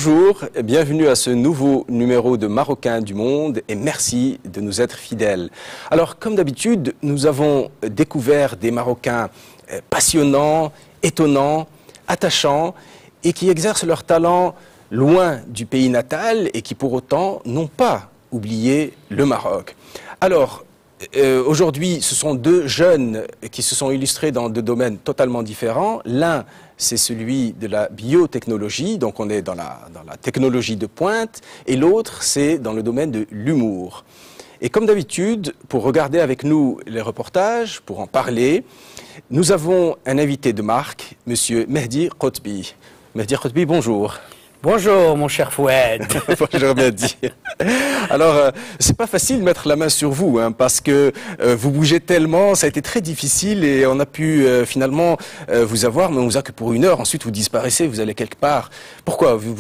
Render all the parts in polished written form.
Bonjour, bienvenue à ce nouveau numéro de Marocains du Monde et merci de nous être fidèles. Alors, comme d'habitude, nous avons découvert des Marocains passionnants, étonnants, attachants et qui exercent leur talent loin du pays natal et qui pour autant n'ont pas oublié le Maroc. Alors, aujourd'hui, ce sont deux jeunes qui se sont illustrés dans deux domaines totalement différents. L'un, c'est celui de la biotechnologie, donc on est dans la technologie de pointe, et l'autre, c'est dans le domaine de l'humour. Et comme d'habitude, pour regarder avec nous les reportages, pour en parler, nous avons un invité de marque, Monsieur Mehdi Qotbi. Mehdi Qotbi, bonjour. Bonjour, mon cher Fouad. Bonjour, Mehdi. Alors, c'est pas facile de mettre la main sur vous, hein, parce que vous bougez tellement, ça a été très difficile et on a pu finalement vous avoir, mais on vous a que pour 1 heure. Ensuite, vous disparaissez, vous allez quelque part. Pourquoi vous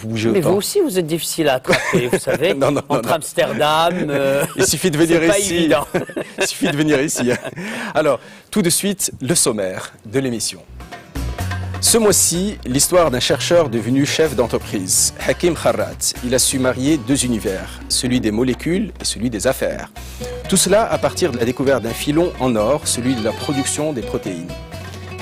bougez autant? Mais vous aussi, vous êtes difficile à attraper, vous savez. Non, entre Amsterdam, il suffit de venir pas ici. évident. Il suffit de venir ici. Alors, tout de suite, le sommaire de l'émission. Ce mois-ci, l'histoire d'un chercheur devenu chef d'entreprise, Hakim Kharrat. Il a su marier deux univers, celui des molécules et celui des affaires. Tout cela à partir de la découverte d'un filon en or, celui de la production des protéines.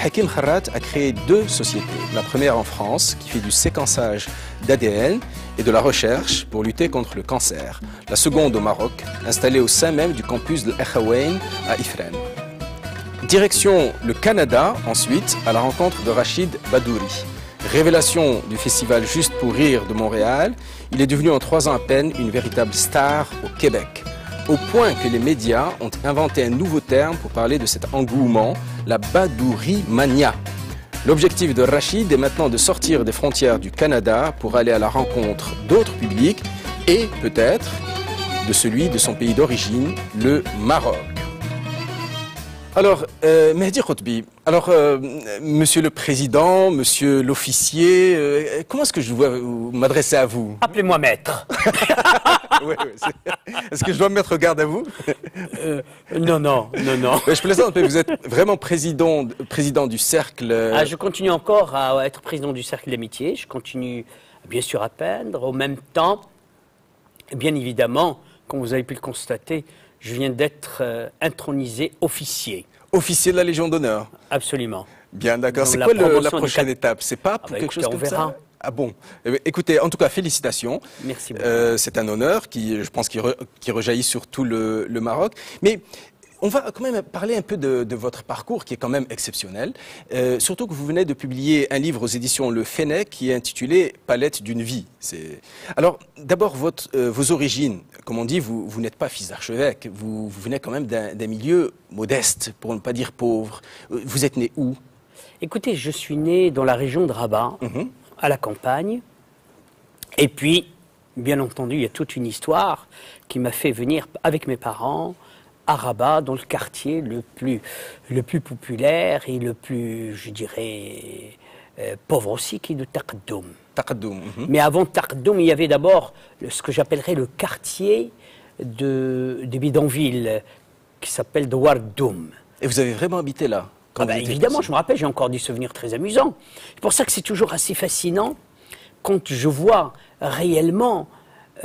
Hakim Kharrat a créé deux sociétés. La première en France, qui fait du séquençage d'ADN et de la recherche pour lutter contre le cancer. La seconde au Maroc, installée au sein même du campus de l'Akhawain à Ifrane. Direction le Canada, ensuite, à la rencontre de Rachid Badouri. Révélation du festival Juste pour rire de Montréal, il est devenu en 3 ans à peine une véritable star au Québec. Au point que les médias ont inventé un nouveau terme pour parler de cet engouement, la Badouri Mania. L'objectif de Rachid est maintenant de sortir des frontières du Canada pour aller à la rencontre d'autres publics et peut-être de celui de son pays d'origine, le Maroc. Alors, Mehdi Qotbi, alors, monsieur le président, monsieur l'officier, comment est-ce que je dois m'adresser à vous? Appelez-moi maître. Oui, est-ce que je dois me mettre garde à vous? Non. Je plaisante, mais vous êtes vraiment président du cercle... Ah, je continue encore à être président du cercle d'amitié. Je continue bien sûr à peindre. Au même temps, bien évidemment, comme vous avez pu le constater, je viens d'être intronisé officier. Officier de la Légion d'honneur? Absolument. Bien, d'accord. C'est quoi la prochaine étape? C'est pas pour quelque chose comme ça? Ah bon? Écoutez, en tout cas, félicitations. Merci beaucoup. C'est un honneur qui, je pense, qui rejaillit sur tout le Maroc. Mais on va quand même parler un peu de votre parcours qui est quand même exceptionnel. Surtout que vous venez de publier un livre aux éditions Le Fenech qui est intitulé Palette d'une vie. Alors, d'abord, vos origines. Comme on dit, vous n'êtes pas fils d'archevêque. Vous venez quand même d'un milieu modeste, pour ne pas dire pauvre. Vous êtes né où? Écoutez, je suis né dans la région de Rabat, à la campagne. Et puis, bien entendu, il y a toute une histoire qui m'a fait venir avec mes parents à Rabat, dans le quartier le plus populaire et le plus, je dirais, pauvre aussi, qui est de Taqaddoum. Taqaddoum. Mais avant Taqaddoum, il y avait d'abord ce que j'appellerais le quartier des bidonvilles, qui s'appelle Douardoum. Et vous avez vraiment habité là? Évidemment, je me rappelle, j'ai encore des souvenirs très amusants. C'est pour ça que c'est toujours assez fascinant quand je vois réellement...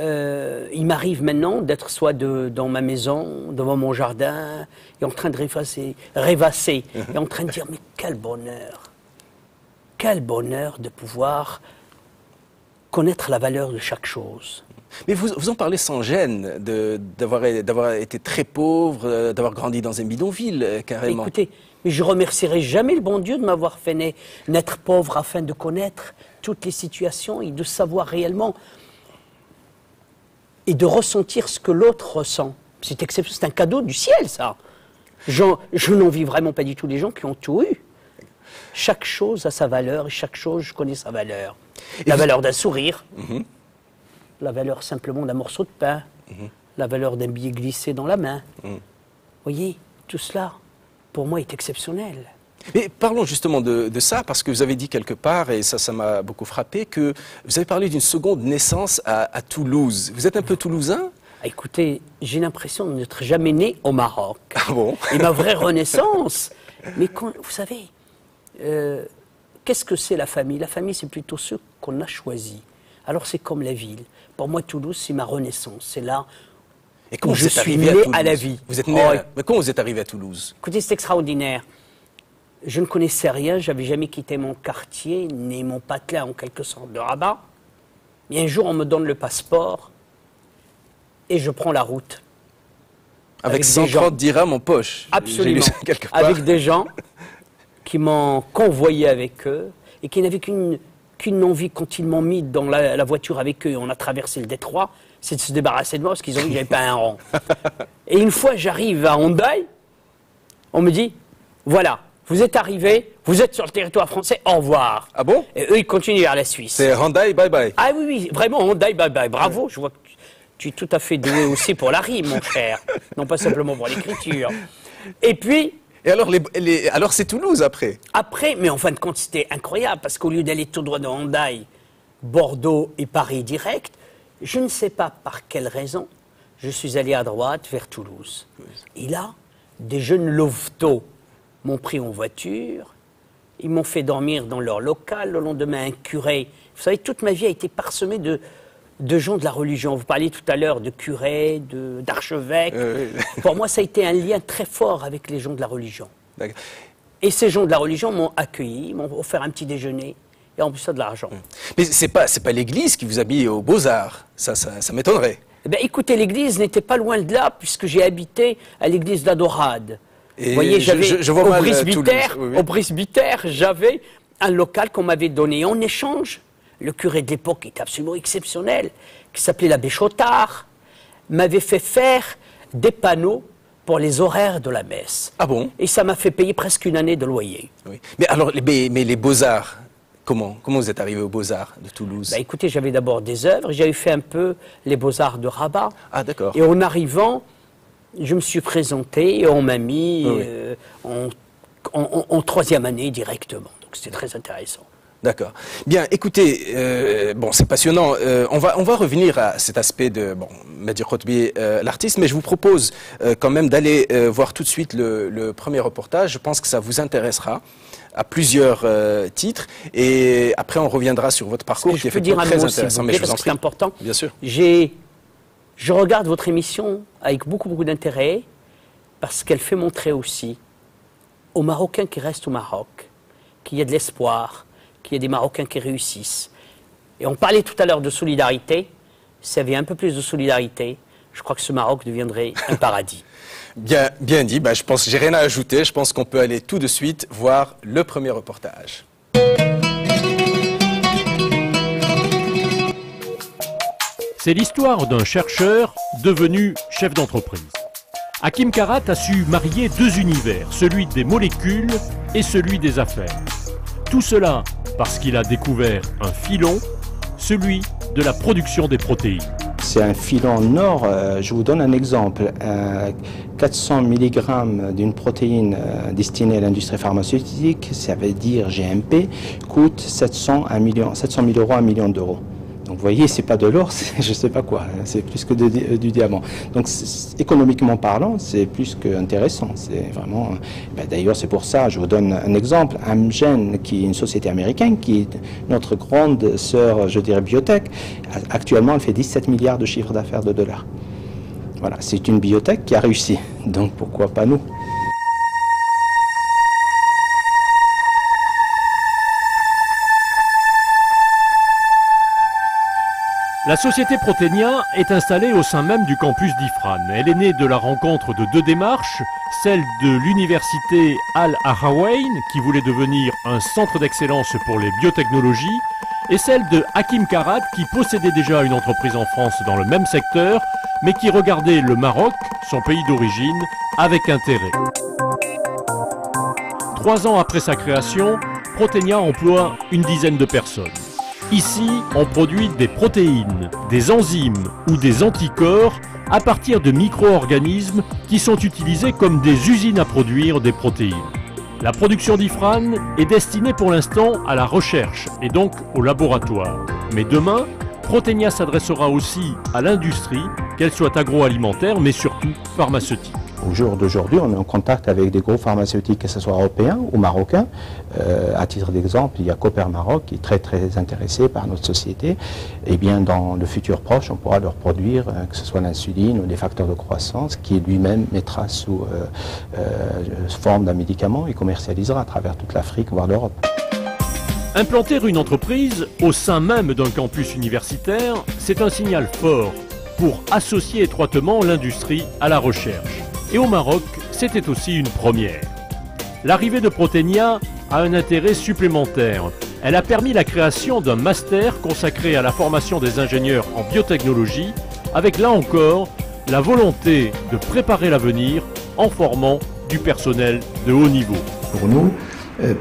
il m'arrive maintenant d'être soit dans ma maison, devant mon jardin, et en train de rêvasser, et en train de dire, mais quel bonheur de pouvoir connaître la valeur de chaque chose. Mais vous en parlez sans gêne, d'avoir été très pauvre, d'avoir grandi dans un bidonville, carrément. Écoutez, mais je remercierai jamais le bon Dieu de m'avoir fait naître pauvre afin de connaître toutes les situations et de savoir réellement et de ressentir ce que l'autre ressent. C'est exceptionnel, c'est un cadeau du ciel, ça. Je n'envie vraiment pas du tout les gens qui ont tout eu. Chaque chose a sa valeur et chaque chose, je connais sa valeur. La valeur d'un sourire, la valeur simplement d'un morceau de pain, la valeur d'un billet glissé dans la main. Vous voyez, tout cela, pour moi, est exceptionnel. Mais parlons justement de ça, parce que vous avez dit quelque part, et ça m'a beaucoup frappé, que vous avez parlé d'une seconde naissance à Toulouse. Vous êtes un peu toulousain? Écoutez, j'ai l'impression de n'être jamais né au Maroc. Ah bon? Et ma vraie renaissance, mais vous savez, qu'est-ce que c'est la famille? La famille, c'est plutôt ceux qu'on a choisis. Alors c'est comme la ville. Pour moi, Toulouse, c'est ma renaissance. C'est là Et comment où vous je êtes suis arrivé né Toulouse à la vie. Vous êtes né Oh, Mais comment vous êtes arrivé à Toulouse? Écoutez, c'est extraordinaire. Je ne connaissais rien, j'avais jamais quitté mon quartier, ni mon patelin en quelque sorte de Rabat. Et un jour, on me donne le passeport et je prends la route. Avec des 130 gens. dirhams en poche. J'ai Absolument. lu ça quelque part. Avec des gens qui m'ont convoyé avec eux et qui n'avaient qu'une envie quand ils m'ont mis dans la voiture avec eux et on a traversé le détroit, c'est de se débarrasser de moi parce qu'ils ont vu que j'avais pas un rang. Et une fois j'arrive à Hendaye, on me dit, voilà, vous êtes arrivés, vous êtes sur le territoire français, au revoir. Ah bon? Et eux, ils continuent vers la Suisse. C'est Hyundai, bye bye. Ah oui, oui, vraiment, Hendaye, bye bye, bravo, je vois que tu es tout à fait doué aussi pour la rime, mon cher, non pas simplement pour l'écriture. Et puis, Et alors, alors c'est Toulouse après? après, mais en fin de compte, c'était incroyable, parce qu'au lieu d'aller tout droit de Hendaye, Bordeaux et Paris direct, je ne sais pas par quelle raison, je suis allé à droite vers Toulouse. Et là, des jeunes louveteaux m'ont pris en voiture, ils m'ont fait dormir dans leur local, le lendemain un curé. Vous savez, toute ma vie a été parsemée de gens de la religion. Vous parliez tout à l'heure de curés, d'archevêques. Oui. Pour moi, ça a été un lien très fort avec les gens de la religion. D'accord. Et ces gens de la religion m'ont accueilli, m'ont offert un petit déjeuner et en plus ça de l'argent. Mais c'est pas l'église qui vous a mis aux Beaux-Arts. Ça m'étonnerait. Eh bien, écoutez, l'église n'était pas loin de là puisque j'ai habité à l'église de la Dorade. Et Vous voyez, j'avais je vois au mal, presbytère, Toulouse. Oui, oui. au presbytère, j'avais un local qu'on m'avait donné en échange. Le curé de l'époque était absolument exceptionnel, qui s'appelait l'abbé Chotard, m'avait fait faire des panneaux pour les horaires de la messe. Ah bon? Et ça m'a fait payer presque une année de loyer. Oui. Mais alors, mais les Beaux-Arts, comment vous êtes arrivé aux Beaux-Arts de Toulouse? Bah, écoutez, j'avais d'abord des œuvres, j'avais fait un peu les Beaux-Arts de Rabat. Ah d'accord. Et en arrivant, je me suis présenté et on m'a mis en troisième année directement. Donc c'était très intéressant. D'accord. Bien, écoutez, bon, c'est passionnant. On va revenir à cet aspect de Mehdi Khotbi, l'artiste, mais je vous propose quand même d'aller voir tout de suite le premier reportage. Je pense que ça vous intéressera à plusieurs titres, et après on reviendra sur votre parcours qui est effectivement très intéressant. Mais je vous en prie, c'est important. Bien sûr. Je regarde votre émission avec beaucoup d'intérêt parce qu'elle fait montrer aussi aux Marocains qui restent au Maroc qu'il y a de l'espoir, qu'il y a des Marocains qui réussissent. Et on parlait tout à l'heure de solidarité. S'il y avait un peu plus de solidarité, je crois que ce Maroc deviendrait un paradis. Bien dit. Je pense que j'ai rien à ajouter. Je pense qu'on peut aller tout de suite voir le premier reportage. C'est l'histoire d'un chercheur devenu chef d'entreprise. Hakim Karat a su marier deux univers, celui des molécules et celui des affaires. Tout cela parce qu'il a découvert un filon, celui de la production des protéines. C'est un filon nord, je vous donne un exemple. 400 mg d'une protéine destinée à l'industrie pharmaceutique, ça veut dire GMP, coûte 700 000 euros à 1 million d'euros. Donc vous voyez, c'est pas de l'or, je sais pas quoi, c'est plus que du diamant. Donc économiquement parlant, c'est plus qu'intéressant. C'est vraiment. D'ailleurs, c'est pour ça, je vous donne un exemple. Amgen, qui est une société américaine, qui est notre grande sœur, je dirais, biotech, actuellement, elle fait 17 milliards de chiffre d'affaires de dollars. Voilà, c'est une biotech qui a réussi. Donc pourquoi pas nous? La société Proténia est installée au sein même du campus d'Ifran. Elle est née de la rencontre de deux démarches, celle de l'université Al-Ahrawayn, qui voulait devenir un centre d'excellence pour les biotechnologies, et celle de Hakim Karat, qui possédait déjà une entreprise en France dans le même secteur, mais qui regardait le Maroc, son pays d'origine, avec intérêt. 3 ans après sa création, Proténia emploie une dizaine de personnes. Ici, on produit des protéines, des enzymes ou des anticorps à partir de micro-organismes qui sont utilisés comme des usines à produire des protéines. La production d'Ifran est destinée pour l'instant à la recherche et donc au laboratoire. Mais demain, Proténia s'adressera aussi à l'industrie, qu'elle soit agroalimentaire mais surtout pharmaceutique. Au jour d'aujourd'hui, on est en contact avec des groupes pharmaceutiques, que ce soit européens ou marocains. À titre d'exemple, il y a Cooper Maroc qui est très intéressé par notre société. Et bien dans le futur proche, on pourra leur produire, que ce soit l'insuline ou des facteurs de croissance, qui lui-même mettra sous forme d'un médicament et commercialisera à travers toute l'Afrique, voire l'Europe. Implanter une entreprise au sein même d'un campus universitaire, c'est un signal fort pour associer étroitement l'industrie à la recherche. Et au Maroc, c'était aussi une première. L'arrivée de Proténia a un intérêt supplémentaire. Elle a permis la création d'un master consacré à la formation des ingénieurs en biotechnologie, avec là encore la volonté de préparer l'avenir en formant du personnel de haut niveau. Pour nous,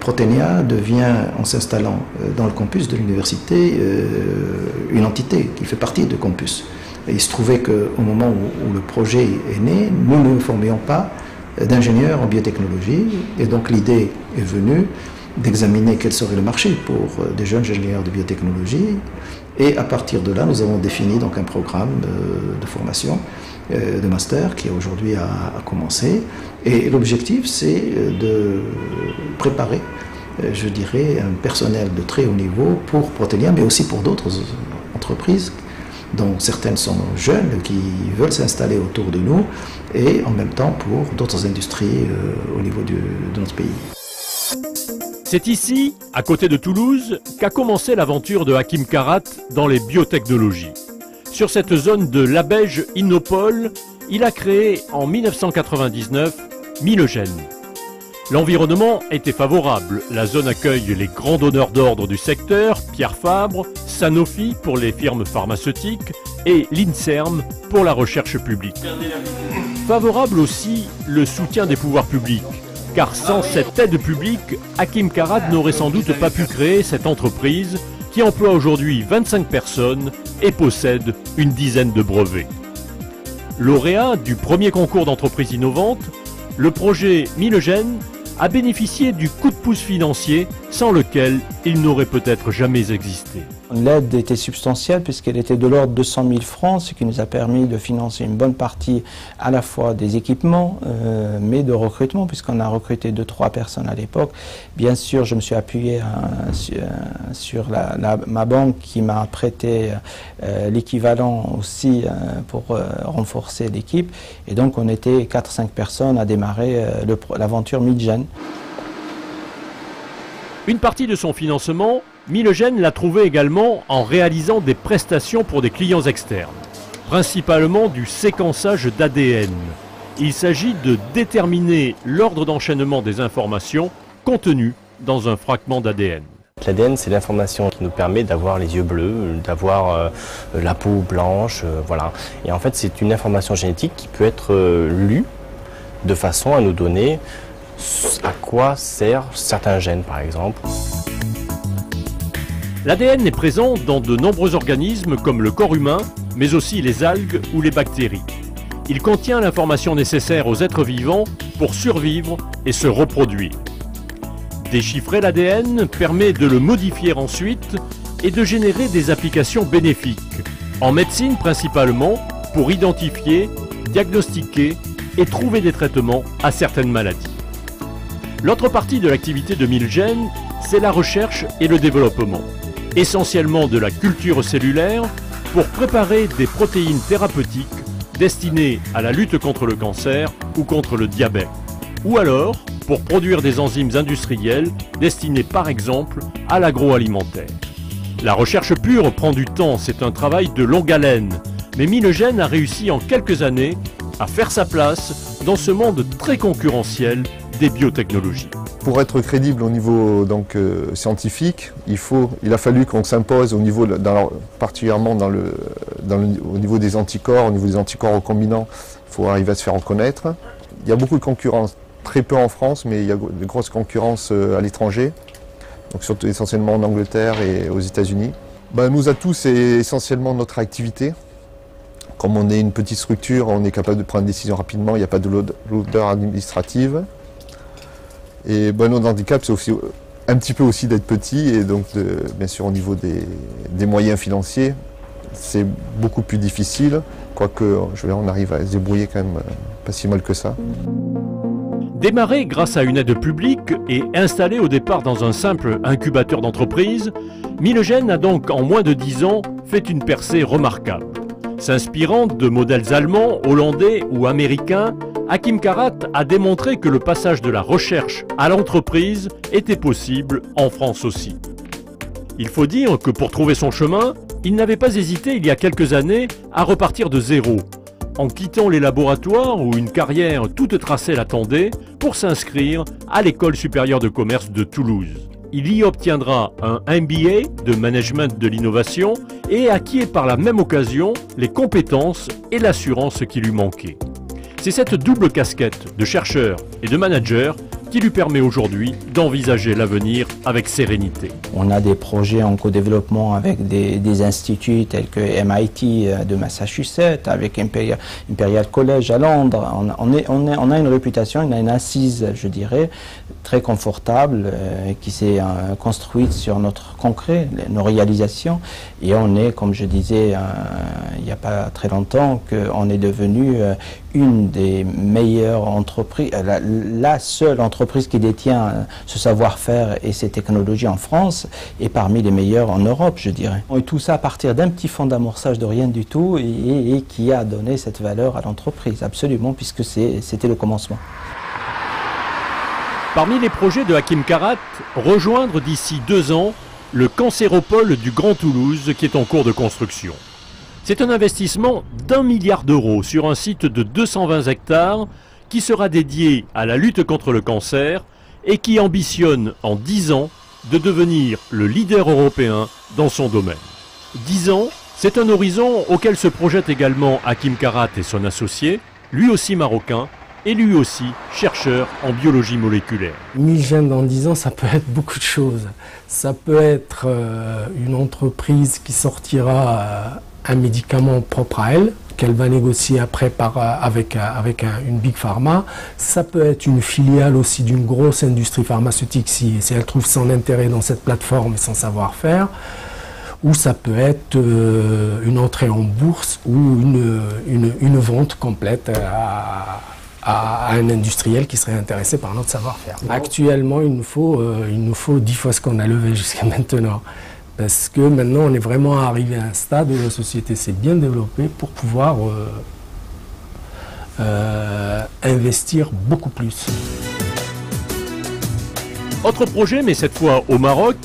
Proténia devient, en s'installant dans le campus de l'université, une entité qui fait partie du campus. Et il se trouvait qu'au moment où le projet est né, nous ne formions pas d'ingénieurs en biotechnologie. Et donc l'idée est venue d'examiner quel serait le marché pour des jeunes ingénieurs de biotechnologie. Et à partir de là, nous avons défini donc un programme de formation, de master, qui aujourd'hui a commencé. Et l'objectif, c'est de préparer, je dirais, un personnel de très haut niveau pour Proténia, mais aussi pour d'autres entreprises, dont certaines sont jeunes, qui veulent s'installer autour de nous, et en même temps pour d'autres industries au niveau de notre pays. C'est ici, à côté de Toulouse, qu'a commencé l'aventure de Hakim Karat dans les biotechnologies. Sur cette zone de Labège Innopol, il a créé en 1999 Milogène. L'environnement était favorable. La zone accueille les grands donneurs d'ordre du secteur, Pierre Fabre, Sanofi pour les firmes pharmaceutiques et l'INSERM pour la recherche publique. Favorable aussi le soutien des pouvoirs publics, car sans cette aide publique, Hakim Karat n'aurait sans doute pas pu créer cette entreprise qui emploie aujourd'hui 25 personnes et possède une dizaine de brevets. Lauréat du premier concours d'entreprise innovante, le projet Milogène a bénéficié du coup de pouce financier sans lequel il n'aurait peut-être jamais existé. L'aide était substantielle puisqu'elle était de l'ordre de 100 000 francs, ce qui nous a permis de financer une bonne partie à la fois des équipements, mais de recrutement, puisqu'on a recruté 2-3 personnes à l'époque. Bien sûr, je me suis appuyé sur ma banque qui m'a prêté l'équivalent aussi pour renforcer l'équipe. Et donc on était 4-5 personnes à démarrer l'aventure Milogène. Une partie de son financement, Milogène l'a trouvé également en réalisant des prestations pour des clients externes, principalement du séquençage d'ADN. Il s'agit de déterminer l'ordre d'enchaînement des informations contenues dans un fragment d'ADN. L'ADN, c'est l'information qui nous permet d'avoir les yeux bleus, d'avoir la peau blanche, voilà. Et en fait, c'est une information génétique qui peut être lue de façon à nous donner à quoi servent certains gènes, par exemple. L'ADN est présent dans de nombreux organismes comme le corps humain, mais aussi les algues ou les bactéries. Il contient l'information nécessaire aux êtres vivants pour survivre et se reproduire. Déchiffrer l'ADN permet de le modifier ensuite et de générer des applications bénéfiques, en médecine principalement, pour identifier, diagnostiquer et trouver des traitements à certaines maladies. L'autre partie de l'activité de Milogène, c'est la recherche et le développement, essentiellement de la culture cellulaire pour préparer des protéines thérapeutiques destinées à la lutte contre le cancer ou contre le diabète, ou alors pour produire des enzymes industrielles destinées par exemple à l'agroalimentaire. La recherche pure prend du temps, c'est un travail de longue haleine, mais Milogène a réussi en quelques années à faire sa place dans ce monde très concurrentiel des biotechnologies. Pour être crédible au niveau scientifique, il a fallu qu'on s'impose au niveau, particulièrement au niveau des anticorps, au niveau des anticorps recombinants, il faut arriver à se faire reconnaître. Il y a beaucoup de concurrence, très peu en France, mais il y a de grosses concurrences à l'étranger, donc surtout essentiellement en Angleterre et aux États-Unis. Nous atouts, c'est essentiellement notre activité. Comme on est une petite structure, on est capable de prendre des décisions rapidement, il n'y a pas de lourdeur administrative. Et notre handicap, c'est aussi un petit peu aussi d'être petit et donc bien sûr au niveau des moyens financiers, c'est beaucoup plus difficile, quoique on arrive à se débrouiller quand même pas si mal que ça. Démarré grâce à une aide publique et installé au départ dans un simple incubateur d'entreprise, Milegen a donc en moins de 10 ans fait une percée remarquable. S'inspirant de modèles allemands, hollandais ou américains, Hakim Karat a démontré que le passage de la recherche à l'entreprise était possible en France aussi. Il faut dire que pour trouver son chemin, il n'avait pas hésité il y a quelques années à repartir de zéro, en quittant les laboratoires où une carrière toute tracée l'attendait pour s'inscrire à l'École supérieure de commerce de Toulouse. Il y obtiendra un MBA de management de l'innovation et acquiert par la même occasion les compétences et l'assurance qui lui manquaient. C'est cette double casquette de chercheur et de manager qui lui permet aujourd'hui d'envisager l'avenir avec sérénité. On a des projets en co-développement avec des instituts tels que MIT de Massachusetts, avec Imperial College à Londres. On a une réputation, on a une assise, je dirais, très confortable qui s'est construite sur notre concret, nos réalisations. Et on est, comme je disais il n'y a pas très longtemps, qu'on est devenu une des meilleures entreprises, la seule entreprise qui détient ce savoir-faire et ces technologies en France et parmi les meilleures en Europe, je dirais. Et tout ça à partir d'un petit fonds d'amorçage de rien du tout et qui a donné cette valeur à l'entreprise, absolument, puisque c'était le commencement. Parmi les projets de Hakim Karat, rejoindre d'ici 2 ans le cancéropole du Grand Toulouse qui est en cours de construction. C'est un investissement d'1 milliard d'euros sur un site de 220 hectares qui sera dédié à la lutte contre le cancer et qui ambitionne en 10 ans de devenir le leader européen dans son domaine. 10 ans, c'est un horizon auquel se projette également Hakim Karat et son associé, lui aussi marocain et lui aussi chercheur en biologie moléculaire. Milegen dans 10 ans, ça peut être beaucoup de choses. Ça peut être une entreprise qui sortira un médicament propre à elle, qu'elle va négocier après avec une big pharma. Ça peut être une filiale aussi d'une grosse industrie pharmaceutique si elle trouve son intérêt dans cette plateforme et son savoir-faire. Ou ça peut être une entrée en bourse ou une vente complète à un industriel qui serait intéressé par notre savoir-faire. Actuellement, il nous faut 10 fois ce qu'on a levé jusqu'à maintenant. Parce que maintenant, on est vraiment arrivé à un stade où la société s'est bien développée pour pouvoir investir beaucoup plus. Autre projet, mais cette fois au Maroc,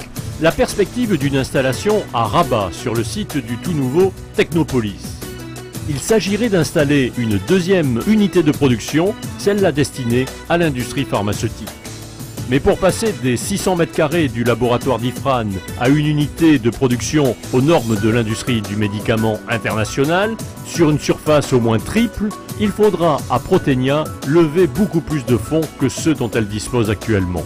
la perspective d'une installation à Rabat, sur le site du tout nouveau Technopolis. Il s'agirait d'installer une deuxième unité de production, celle-là destinée à l'industrie pharmaceutique. Mais pour passer des 600 mètres carrés du laboratoire d'Ifran à une unité de production aux normes de l'industrie du médicament international, sur une surface au moins triple, il faudra à Proténia lever beaucoup plus de fonds que ceux dont elle dispose actuellement.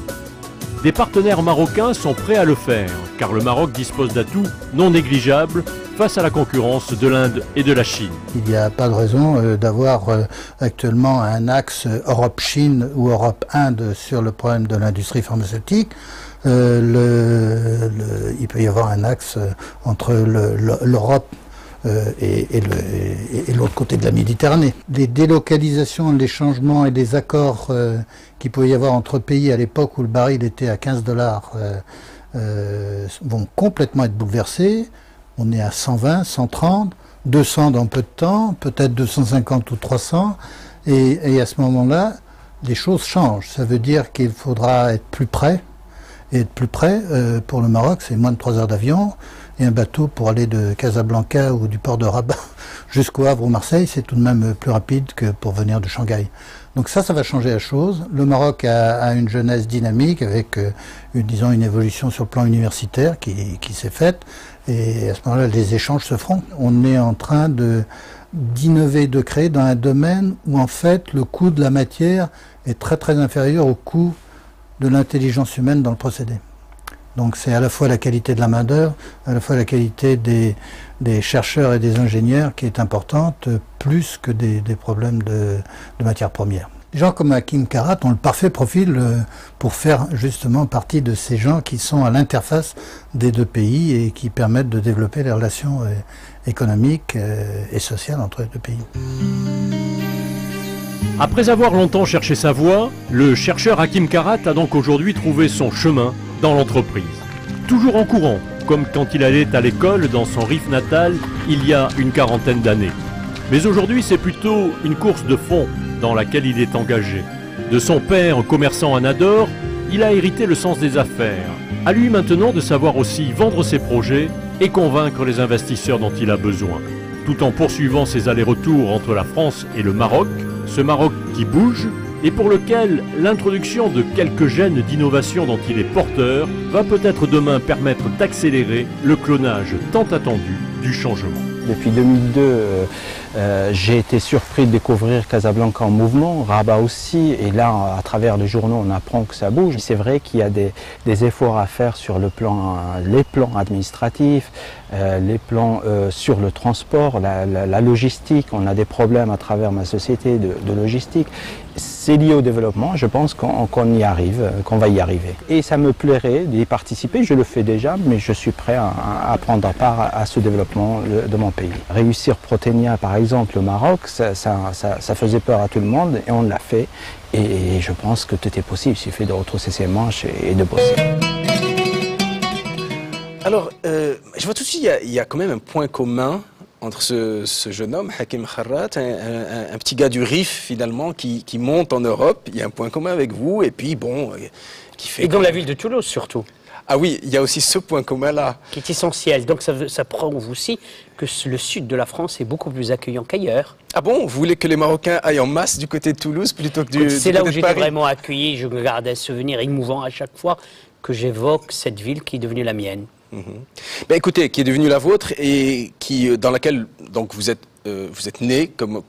Des partenaires marocains sont prêts à le faire, car le Maroc dispose d'atouts non négligeables face à la concurrence de l'Inde et de la Chine. Il n'y a pas de raison d'avoir actuellement un axe Europe-Chine ou Europe-Inde sur le problème de l'industrie pharmaceutique. Il peut y avoir un axe entre l'Europe et l'autre côté de la Méditerranée. Les délocalisations, les changements et les accords qu'il pouvait y avoir entre pays à l'époque où le baril était à 15 $ vont complètement être bouleversés. On est à 120, 130, 200 dans peu de temps, peut-être 250 ou 300. Et à ce moment-là, les choses changent. Ça veut dire qu'il faudra être plus près. Et être plus près, pour le Maroc, c'est moins de 3 heures d'avion. Et un bateau pour aller de Casablanca ou du port de Rabat jusqu'au Havre ou Marseille, c'est tout de même plus rapide que pour venir de Shanghai. Donc ça va changer la chose. Le Maroc a une jeunesse dynamique avec, disons, une évolution sur le plan universitaire qui s'est faite. Et à ce moment-là, les échanges se feront. On est en train d'innover, de créer dans un domaine où en fait le coût de la matière est très très inférieur au coût de l'intelligence humaine dans le procédé. Donc c'est à la fois la qualité de la main-d'œuvre, à la fois la qualité des chercheurs et des ingénieurs qui est importante, plus que des problèmes de matières premières. Des gens comme Hakim Karat ont le parfait profil pour faire justement partie de ces gens qui sont à l'interface des deux pays et qui permettent de développer les relations économiques et sociales entre les deux pays. Après avoir longtemps cherché sa voie, le chercheur Hakim Karat a donc aujourd'hui trouvé son chemin dans l'entreprise. Toujours en courant, comme quand il allait à l'école dans son Rif natal il y a une quarantaine d'années. Mais aujourd'hui, c'est plutôt une course de fond dans laquelle il est engagé. De son père, commerçant à Nador, il a hérité le sens des affaires. À lui maintenant de savoir aussi vendre ses projets et convaincre les investisseurs dont il a besoin. Tout en poursuivant ses allers-retours entre la France et le Maroc, ce Maroc qui bouge et pour lequel l'introduction de quelques gènes d'innovation dont il est porteur va peut-être demain permettre d'accélérer le clonage tant attendu du changement. Depuis 2002, j'ai été surpris de découvrir Casablanca en mouvement, Rabat aussi, et là, à travers les journaux, on apprend que ça bouge. C'est vrai qu'il y a des efforts à faire sur les plans administratifs, les plans sur le transport, la logistique. On a des problèmes à travers ma société de logistique. C'est lié au développement, je pense qu'on y arrive, qu'on va y arriver. Et ça me plairait d'y participer, je le fais déjà, mais je suis prêt à prendre part à ce développement de mon pays. Réussir Proténia, par exemple, au Maroc, ça faisait peur à tout le monde et on l'a fait. Et je pense que tout est possible, il suffit de retrousser ses manches et de bosser. Alors, je vois tout de suite, il y a quand même un point commun entre ce jeune homme, Hakim Karat, un petit gars du Rif finalement qui monte en Europe. Il y a un point commun avec vous et puis bon, qui fait... Et dans la ville de Toulouse surtout. Ah oui, il y a aussi ce point commun-là. Qui est essentiel. Donc ça prouve aussi que le sud de la France est beaucoup plus accueillant qu'ailleurs. Ah bon, vous voulez que les Marocains aillent en masse du côté de Toulouse plutôt que du côté de Paris? C'est là où j'étais vraiment accueilli. Je me garde un souvenir émouvant à chaque fois que j'évoque cette ville qui est devenue la mienne. Ben écoutez, qui est devenue la vôtre et dans laquelle donc vous êtes né, comme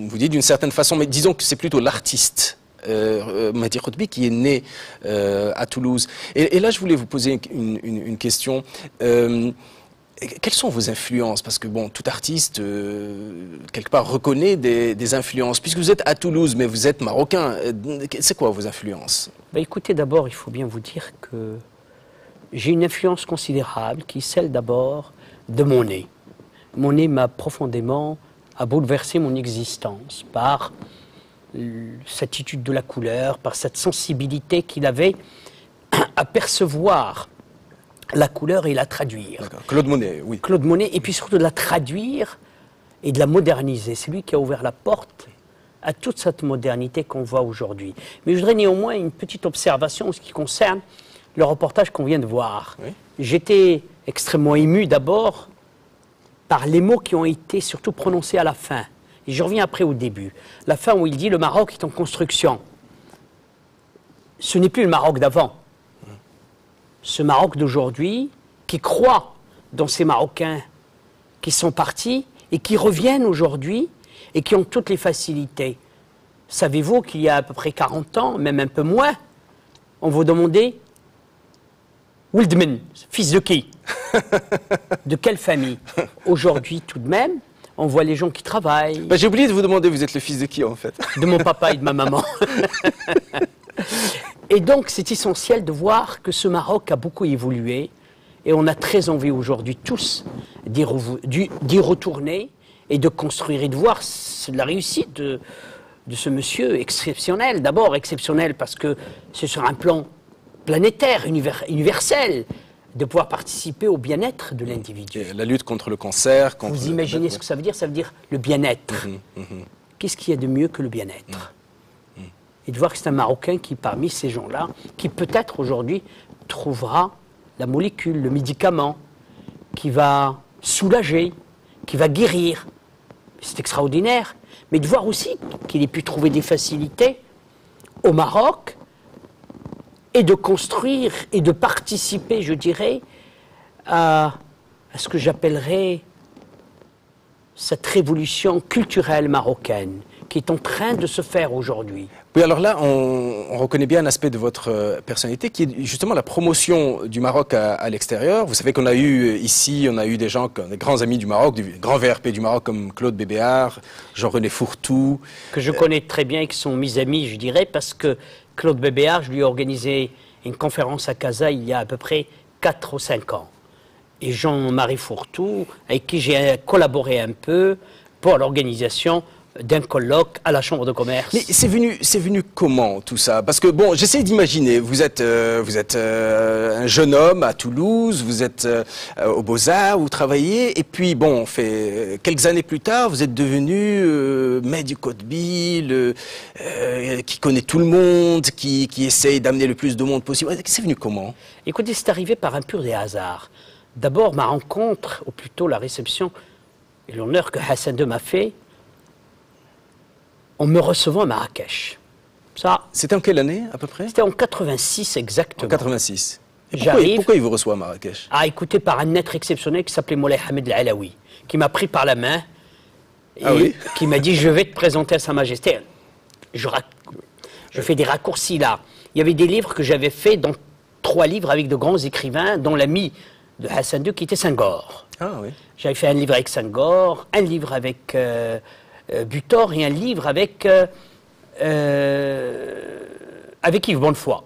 vous dites d'une certaine façon, mais disons que c'est plutôt l'artiste Mehdi Khoutbi qui est né à Toulouse. Et là, je voulais vous poser une question. Quelles sont vos influences? Parce que bon, tout artiste, quelque part, reconnaît des influences. Puisque vous êtes à Toulouse, mais vous êtes marocain, c'est quoi vos influences? Ben écoutez, d'abord, il faut bien vous dire que j'ai une influence considérable qui est celle d'abord de Monet. Monet m'a profondément bouleversé mon existence par cette attitude de la couleur, par cette sensibilité qu'il avait à percevoir la couleur et la traduire. Claude Monet, oui. Claude Monet, et puis surtout de la traduire et de la moderniser. C'est lui qui a ouvert la porte à toute cette modernité qu'on voit aujourd'hui. Mais je voudrais néanmoins une petite observation en ce qui concerne le reportage qu'on vient de voir. Oui. J'étais extrêmement ému d'abord par les mots qui ont été surtout prononcés à la fin. Et je reviens après au début. La fin où il dit « le Maroc est en construction ». Ce n'est plus le Maroc d'avant. Ce Maroc d'aujourd'hui qui croit dans ces Marocains qui sont partis et qui reviennent aujourd'hui et qui ont toutes les facilités. Savez-vous qu'il y a à peu près 40 ans, même un peu moins, on vous demandait Wildman, fils de qui? De quelle famille? Aujourd'hui, tout de même, on voit les gens qui travaillent. Ben, j'ai oublié de vous demander, vous êtes le fils de qui en fait? De mon papa et de ma maman. Et donc, c'est essentiel de voir que ce Maroc a beaucoup évolué et on a très envie aujourd'hui tous d'y retourner et de construire et de voir la réussite de ce monsieur exceptionnel. D'abord exceptionnel parce que c'est sur un plan planétaire, universel, de pouvoir participer au bien-être de l'individu. La lutte contre le cancer. Vous imaginez ce que ça veut dire? Ça veut dire le bien-être. Qu'est-ce qu'il y a de mieux que le bien-être? Et de voir que c'est un Marocain qui, parmi ces gens-là, qui peut-être aujourd'hui trouvera la molécule, le médicament, qui va soulager, qui va guérir. C'est extraordinaire. Mais de voir aussi qu'il ait pu trouver des facilités au Maroc et de construire et de participer, je dirais, à ce que j'appellerais cette révolution culturelle marocaine, qui est en train de se faire aujourd'hui. Oui, alors là, on reconnaît bien un aspect de votre personnalité qui est justement la promotion du Maroc à l'extérieur. Vous savez qu'on a eu ici, on a eu des gens, des grands amis du Maroc, du grand VRP du Maroc comme Claude Bébéar, Jean-René Fourtou. Que je connais très bien et qui sont mes amis, je dirais, parce que Claude Bébéar, je lui ai organisé une conférence à Casa il y a à peu près 4 ou 5 ans. Et Jean-Marie Fourtou, avec qui j'ai collaboré un peu pour l'organisation d'un colloque à la Chambre de commerce. Mais c'est venu comment tout ça? Parce que bon, j'essaie d'imaginer, vous êtes un jeune homme à Toulouse, vous êtes aux Beaux-Arts, vous travaillez, et puis bon, quelques années plus tard, vous êtes devenu maître du Côte-Bille, qui connaît tout le monde, qui essaye d'amener le plus de monde possible. C'est venu comment? Écoutez, c'est arrivé par un pur des hasards. D'abord, ma rencontre, ou plutôt la réception et l'honneur que Hassan II m'a fait, en me recevant à Marrakech. Ça, c'était en quelle année, à peu près? C'était en 86 exactement. En 86. Et J'arrive. Pourquoi il vous reçoit à Marrakech? Ah, écoutez, par un être exceptionnel qui s'appelait Moulay Hamed Al-Alaoui, qui m'a pris par la main et qui m'a dit « Je vais te présenter à Sa Majesté ». Je fais des raccourcis là. Il y avait des livres que j'avais faits, dont 3 livres avec de grands écrivains, dont l'ami de Hassan II qui était Senghor. Ah oui. J'avais fait un livre avec Senghor, un livre avec Butor et un livre avec Yves Bonnefoy.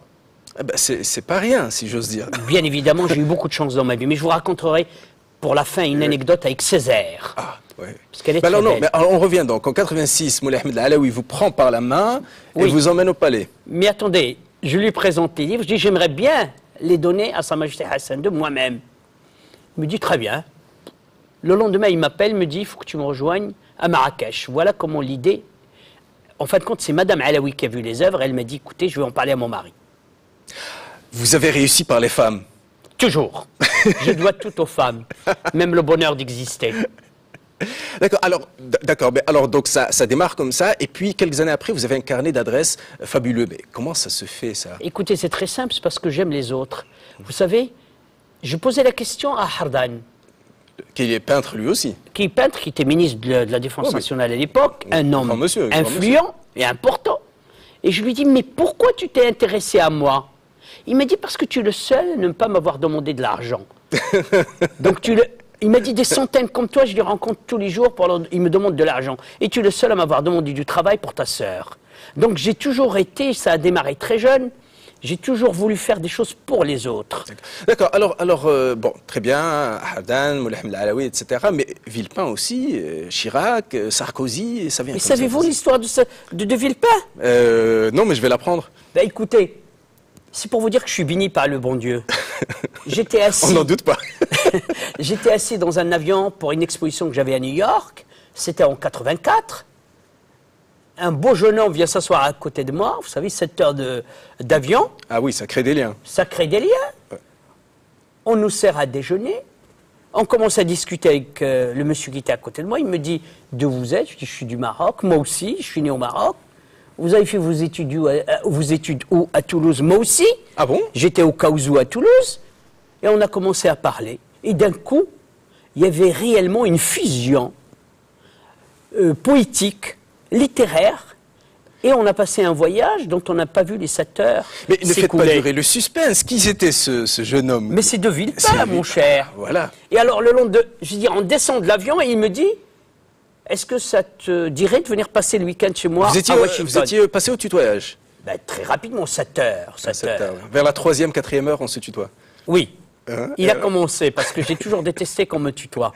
Ah ben c'est pas rien, si j'ose dire. Bien évidemment, j'ai eu beaucoup de chance dans ma vie, mais je vous raconterai pour la fin une anecdote avec Césaire. Ah, oui. Parce qu'elle est très belle. Mais alors on revient donc. En 86, Moulay Ahmed Al-Alaoui vous prend par la main et Oui. vous emmène au palais. Mais attendez, je lui présente les livres, je dis j'aimerais bien les donner à Sa Majesté Hassan II moi-même. Il me dit très bien. Le lendemain, il m'appelle, me dit il faut que tu me rejoignes à Marrakech. Voilà comment l'idée. En fin de compte, c'est Madame Alaoui qui a vu les œuvres. Elle m'a dit écoutez, je vais en parler à mon mari. Vous avez réussi par les femmes. Toujours. Je dois tout aux femmes, même le bonheur d'exister. D'accord. Mais alors donc ça démarre comme ça, et puis quelques années après, vous avez un carnet d'adresses fabuleux. Mais comment ça se fait ça? Écoutez, c'est très simple, c'est parce que j'aime les autres. Vous savez, je posais la question à Hardan, Qui est peintre lui aussi. qui est peintre, qui était ministre de la Défense nationale à l'époque, un homme grand monsieur. influent et important. Et je lui dis, mais pourquoi tu t'es intéressé à moi? Il m'a dit, parce que tu es le seul à ne pas m'avoir demandé de l'argent. Donc il m'a dit, des centaines comme toi, je les rencontre tous les jours, ils me demandent de l'argent. Et tu es le seul à m'avoir demandé du travail pour ta sœur. Donc j'ai toujours été, ça a démarré très jeune, j'ai toujours voulu faire des choses pour les autres. D'accord. Alors bon, très bien, Hardan, Moulay Ahmed Al-Alaoui, etc. Mais Villepin aussi, Chirac, Sarkozy, ça vient. Mais comme ça. savez-vous l'histoire de Villepin? Non, mais je vais l'apprendre. Ben écoutez, c'est pour vous dire que je suis béni par le bon Dieu. J'étais assis. On n'en doute pas. J'étais assis dans un avion pour une exposition que j'avais à New York. C'était en 84. Un beau jeune homme vient s'asseoir à côté de moi. Vous savez, 7 heures d'avion. Ah oui, ça crée des liens. Ça crée des liens. Ouais. On nous sert à déjeuner. On commence à discuter avec le monsieur qui était à côté de moi. Il me dit, d'où vous êtes? Je dis, je suis du Maroc. Moi aussi, je suis né au Maroc. Vous avez fait vos études où à Toulouse? Moi aussi. Ah bon? J'étais au Caouzou à Toulouse. Et on a commencé à parler. Et d'un coup, il y avait réellement une fusion poétique, littéraire. Et on a passé un voyage dont on n'a pas vu les 7 heures. Mais ne faites pas s'écouler. durer le suspense. Qui était ce jeune homme? Mais c'est de C'est Villepin, mon Villepin. cher. Voilà. Et alors, je veux dire, on descend de l'avion et il me dit, est-ce que ça te dirait de venir passer le week-end chez moi Vous étiez, à Washington? vous étiez passé au tutoyage. Ben, très rapidement, 7 heures. 7 heures. Vers la 3e, 4e heure, on se tutoie. Oui. Il a commencé, parce que j'ai toujours détesté qu'on me tutoie.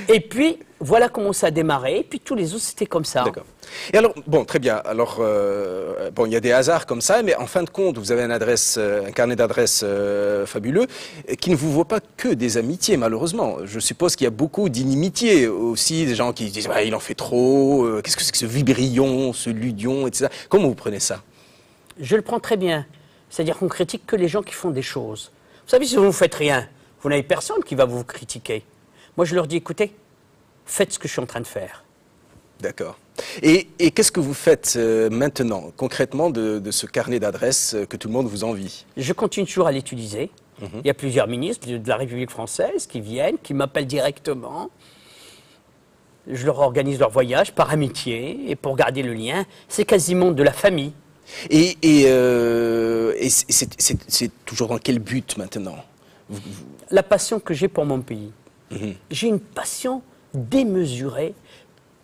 Et puis, voilà comment ça a démarré. Et puis, tous les autres, c'était comme ça. D'accord. Et alors, bon, très bien. Alors, bon, il y a des hasards comme ça, mais en fin de compte, vous avez un carnet d'adresses fabuleux qui ne vous vaut pas que des amitiés, malheureusement. Je suppose qu'il y a beaucoup d'inimitiés aussi, des gens qui disent bah, il en fait trop, qu'est-ce que c'est que ce Vibrion, ce Ludion, etc. Comment vous prenez ça? Je le prends très bien. C'est-à-dire qu'on critique que les gens qui font des choses. Vous savez, si vous ne faites rien, vous n'avez personne qui va vous critiquer. Moi, je leur dis, écoutez, faites ce que je suis en train de faire. D'accord. Et qu'est-ce que vous faites maintenant, concrètement, de ce carnet d'adresses que tout le monde vous envie? Je continue toujours à l'utiliser. Il y a plusieurs ministres de la République française qui viennent, qui m'appellent directement. je leur organise leur voyage par amitié et pour garder le lien. C'est quasiment de la famille. Et c'est toujours dans quel but maintenant? La passion que j'ai pour mon pays. J'ai une passion démesurée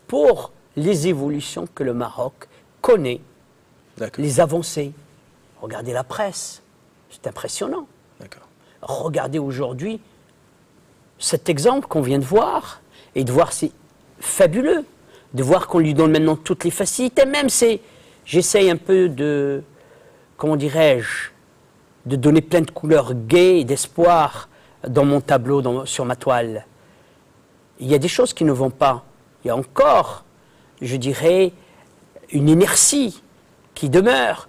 pour les évolutions que le Maroc connaît, les avancées. Regardez la presse, c'est impressionnant. Regardez aujourd'hui cet exemple qu'on vient de voir, et de voir c'est fabuleux, de voir qu'on lui donne maintenant toutes les facilités, même c'est, j'essaye un peu de, comment dirais-je, de donner plein de couleurs gaies et d'espoir dans mon tableau, sur ma toile. Il y a des choses qui ne vont pas. Il y a encore, je dirais, une inertie qui demeure.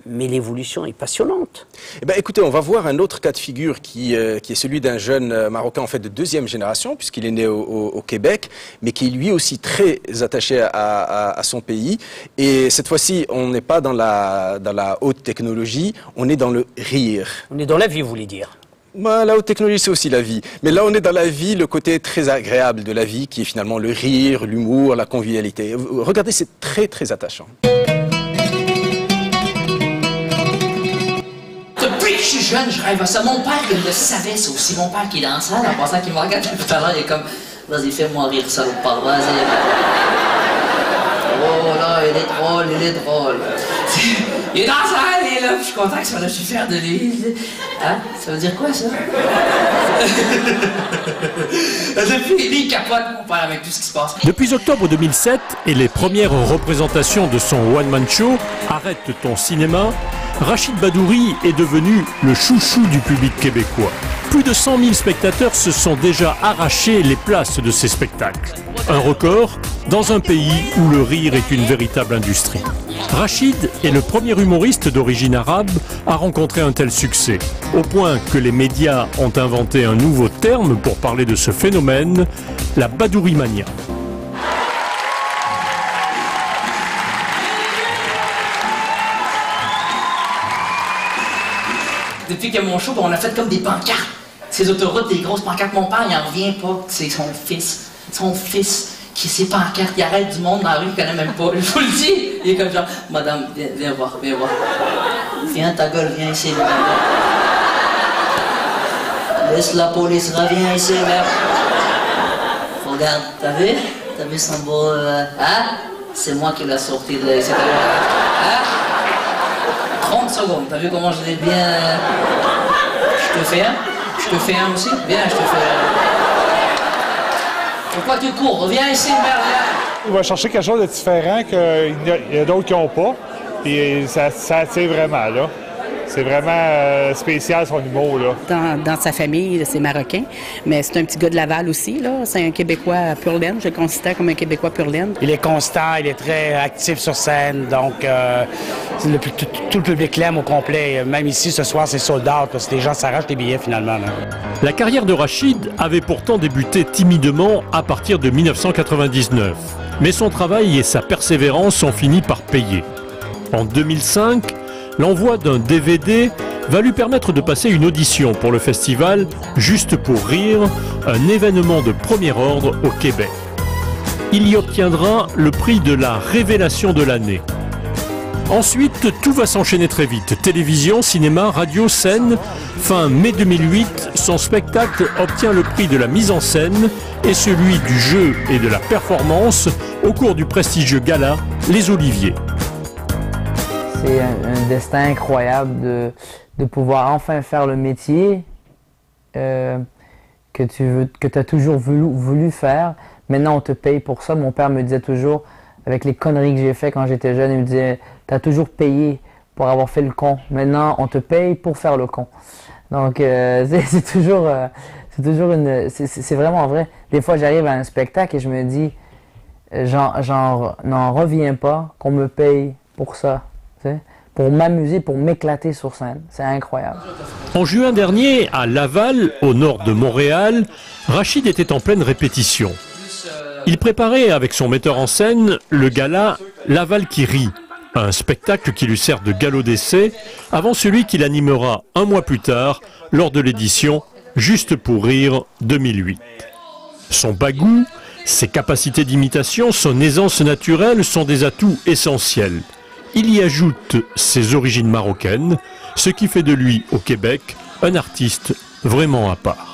Mais l'évolution est passionnante. Eh ben, écoutez, on va voir un autre cas de figure qui est celui d'un jeune Marocain en fait de deuxième génération, puisqu'il est né au Québec, mais qui est lui aussi très attaché à son pays. Et cette fois-ci, on n'est pas dans la haute technologie, on est dans le rire. On est dans la vie, vous voulez dire? Bah, la haute technologie, c'est aussi la vie. Mais là, on est dans la vie, le côté très agréable de la vie, qui est finalement le rire, l'humour, la convivialité. Regardez, c'est très, très attachant. Depuis que je suis jeune, je rêve à ça. Mon père, il le savait, c'est aussi mon père qui est dans la salle, en passant, qui me regarde tout à l'heure, il est comme, vas-y, fais-moi rire, salopard, vas-y. Oh là, il est drôle, il est drôle. Il est dans la salle, il est là, je suis content que ça, je suis fier de lui. Hein? Ça veut dire quoi, ça? Depuis, il capote, mon père, avec tout ce qui se passe. Depuis octobre 2007 et les premières représentations de son one-man show, Arrête ton cinéma, Rachid Badouri est devenu le chouchou du public québécois. Plus de 100 000 spectateurs se sont déjà arrachés les places de ces spectacles. Un record dans un pays où le rire est une véritable industrie. Rachid est le premier humoriste d'origine arabe à rencontrer un tel succès, au point que les médias ont inventé un nouveau terme pour parler de ce phénomène, la Badourimania. Depuis qu'il y a mon show, on a fait comme des pancartes. Ces autoroutes, des grosses pancartes. Mon père, il n'en revient pas. C'est son fils. Son fils qui ses pancartes. Il arrête du monde dans la rue, il ne connaît même pas. Je vous le dis. Il est comme genre, madame, viens voir, viens voir. Viens ta gueule, viens ici. Laisse la police, reviens ici, merde. Regarde, t'as vu? T'as vu son beau... Hein? C'est moi qui l'ai sorti de... Hein? 30 secondes, t'as vu comment je l'ai bien... Je te fais un? Je te fais un aussi? Viens, je te fais un. Pourquoi tu cours? Reviens ici, merde, viens. Il va chercher quelque chose de différent qu'il y a d'autres qui n'ont pas. Et ça attire vraiment, là. C'est vraiment spécial, son humour, là. Dans sa famille, c'est marocain, mais c'est un petit gars de Laval aussi, là. C'est un Québécois pur laine, je le considère comme un Québécois pur laine. Il est constant, il est très actif sur scène, donc tout le public l'aime au complet. Même ici, ce soir, c'est sold out, parce que les gens s'arrachent les billets, finalement, là. La carrière de Rachid avait pourtant débuté timidement à partir de 1999. Mais son travail et sa persévérance ont fini par payer. En 2005, l'envoi d'un DVD va lui permettre de passer une audition pour le festival Juste pour rire, un événement de premier ordre au Québec. Il y obtiendra le prix de la révélation de l'année. Ensuite, tout va s'enchaîner très vite. Télévision, cinéma, radio, scène. Fin mai 2008, son spectacle obtient le prix de la mise en scène et celui du jeu et de la performance au cours du prestigieux gala Les Oliviers. C'est un destin incroyable de pouvoir enfin faire le métier que tu as toujours voulu faire. Maintenant, on te paye pour ça. Mon père me disait toujours, avec les conneries que j'ai fait quand j'étais jeune, il me disait « Tu as toujours payé pour avoir fait le con. Maintenant, on te paye pour faire le con. » Donc, c'est vraiment vrai. Des fois, j'arrive à un spectacle et je me dis « n'en reviens pas qu'on me paye pour ça. » Pour m'amuser, pour m'éclater sur scène. C'est incroyable. En juin dernier, à Laval, au nord de Montréal, Rachid était en pleine répétition. Il préparait avec son metteur en scène le gala Laval qui rit, un spectacle qui lui sert de galop d'essai avant celui qu'il animera un mois plus tard lors de l'édition Juste pour rire 2008. Son bagou, Ses capacités d'imitation, son aisance naturelle sont des atouts essentiels. Il y ajoute ses origines marocaines, ce qui fait de lui, au Québec, un artiste vraiment à part.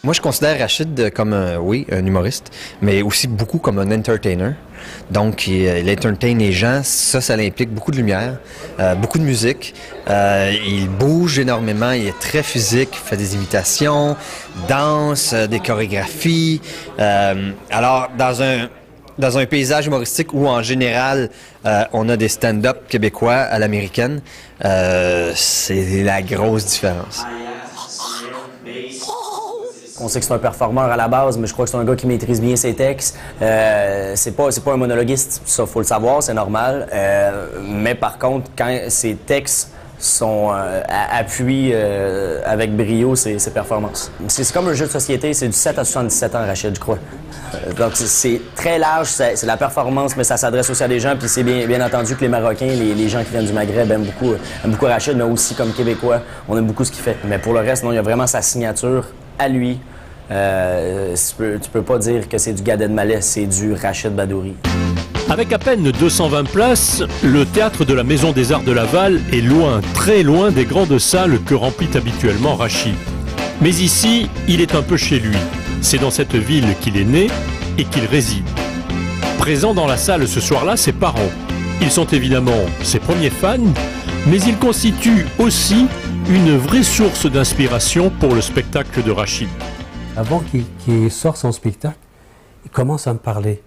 Moi, je considère Rachid comme, un humoriste, mais aussi beaucoup comme un entertainer. Donc, il entertain les gens, ça implique beaucoup de lumière, beaucoup de musique. Il bouge énormément, il est très physique, il fait des imitations, danse, des chorégraphies. Alors, dans un paysage humoristique où, en général, on a des stand-up québécois à l'américaine, c'est la grosse différence. On sait que c'est un performeur à la base, mais je crois que c'est un gars qui maîtrise bien ses textes. C'est pas un monologuiste, ça faut le savoir, c'est normal. Mais par contre, quand ses textes sont appuient avec brio ses performances. C'est comme un jeu de société, c'est du 7 à 77 ans, Rachid, je crois. Donc c'est très large, c'est la performance, mais ça s'adresse aussi à des gens, puis c'est bien entendu que les Marocains, les gens qui viennent du Maghreb aiment beaucoup Rachid, mais aussi comme Québécois, on aime beaucoup ce qu'il fait. Mais pour le reste, non, il y a vraiment sa signature à lui. Tu peux pas dire que c'est du Gad Elmaleh, c'est du Rachid Badouri. Avec à peine 220 places, le théâtre de la Maison des Arts de Laval est loin, très loin des grandes salles que remplit habituellement Rachid. Mais ici, il est un peu chez lui. C'est dans cette ville qu'il est né et qu'il réside. Présent dans la salle ce soir-là, ses parents. Ils sont évidemment ses premiers fans, mais ils constituent aussi une vraie source d'inspiration pour le spectacle de Rachid. Avant qu'il sorte son spectacle, il commence à me parler.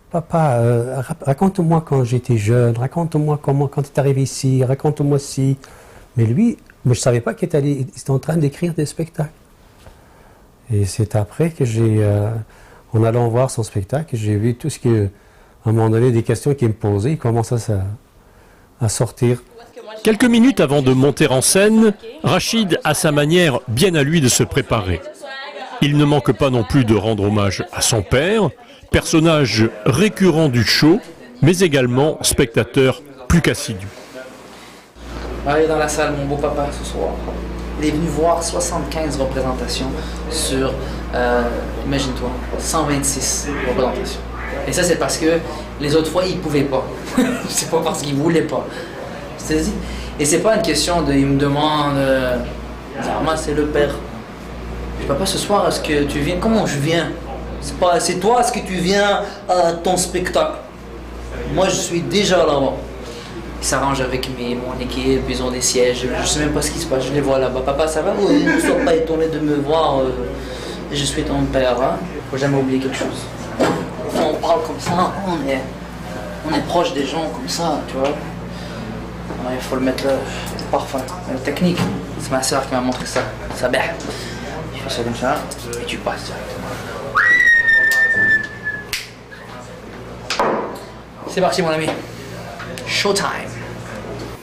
Papa, raconte-moi quand j'étais jeune, raconte-moi quand tu es arrivé ici, raconte-moi ci. Mais lui, je ne savais pas qu'il était en train d'écrire des spectacles. Et c'est après que en allant voir son spectacle, j'ai vu tout ce que, à un moment donné, des questions qu'il me posait, il commence à sortir. Quelques minutes avant de monter en scène, Rachid a sa manière bien à lui de se préparer. Il ne manque pas non plus de rendre hommage à son père, personnage récurrent du show, mais également spectateur plus qu'assidu. Allez dans la salle, mon beau papa, ce soir. Il est venu voir 75 représentations sur, imagine-toi, 126 représentations. Et ça, c'est parce que les autres fois, il ne pouvait pas. C'est pas parce qu'il ne voulait pas. Je te dis. Et c'est pas une question de, il me demande, moi, c'est le père. Je dis, papa, ce soir, est-ce que tu viens? Comment je viens? C'est toi, est-ce que tu viens à ton spectacle? Moi, je suis déjà là-bas. Ils s'arrangent avec mon équipe, ils ont des sièges, je ne sais même pas ce qui se passe, je les vois là-bas. Papa, ça va? Oui, ne sois pas étonné de me voir, je suis ton père, hein? Faut jamais oublier quelque chose. On parle comme ça, on est proche des gens comme ça, tu vois. Il faut le mettre là, parfum. La technique, c'est ma soeur qui m'a montré ça. Ça bête. Tu fais ça comme ça, et tu passes directement. C'est parti, mon ami. Showtime.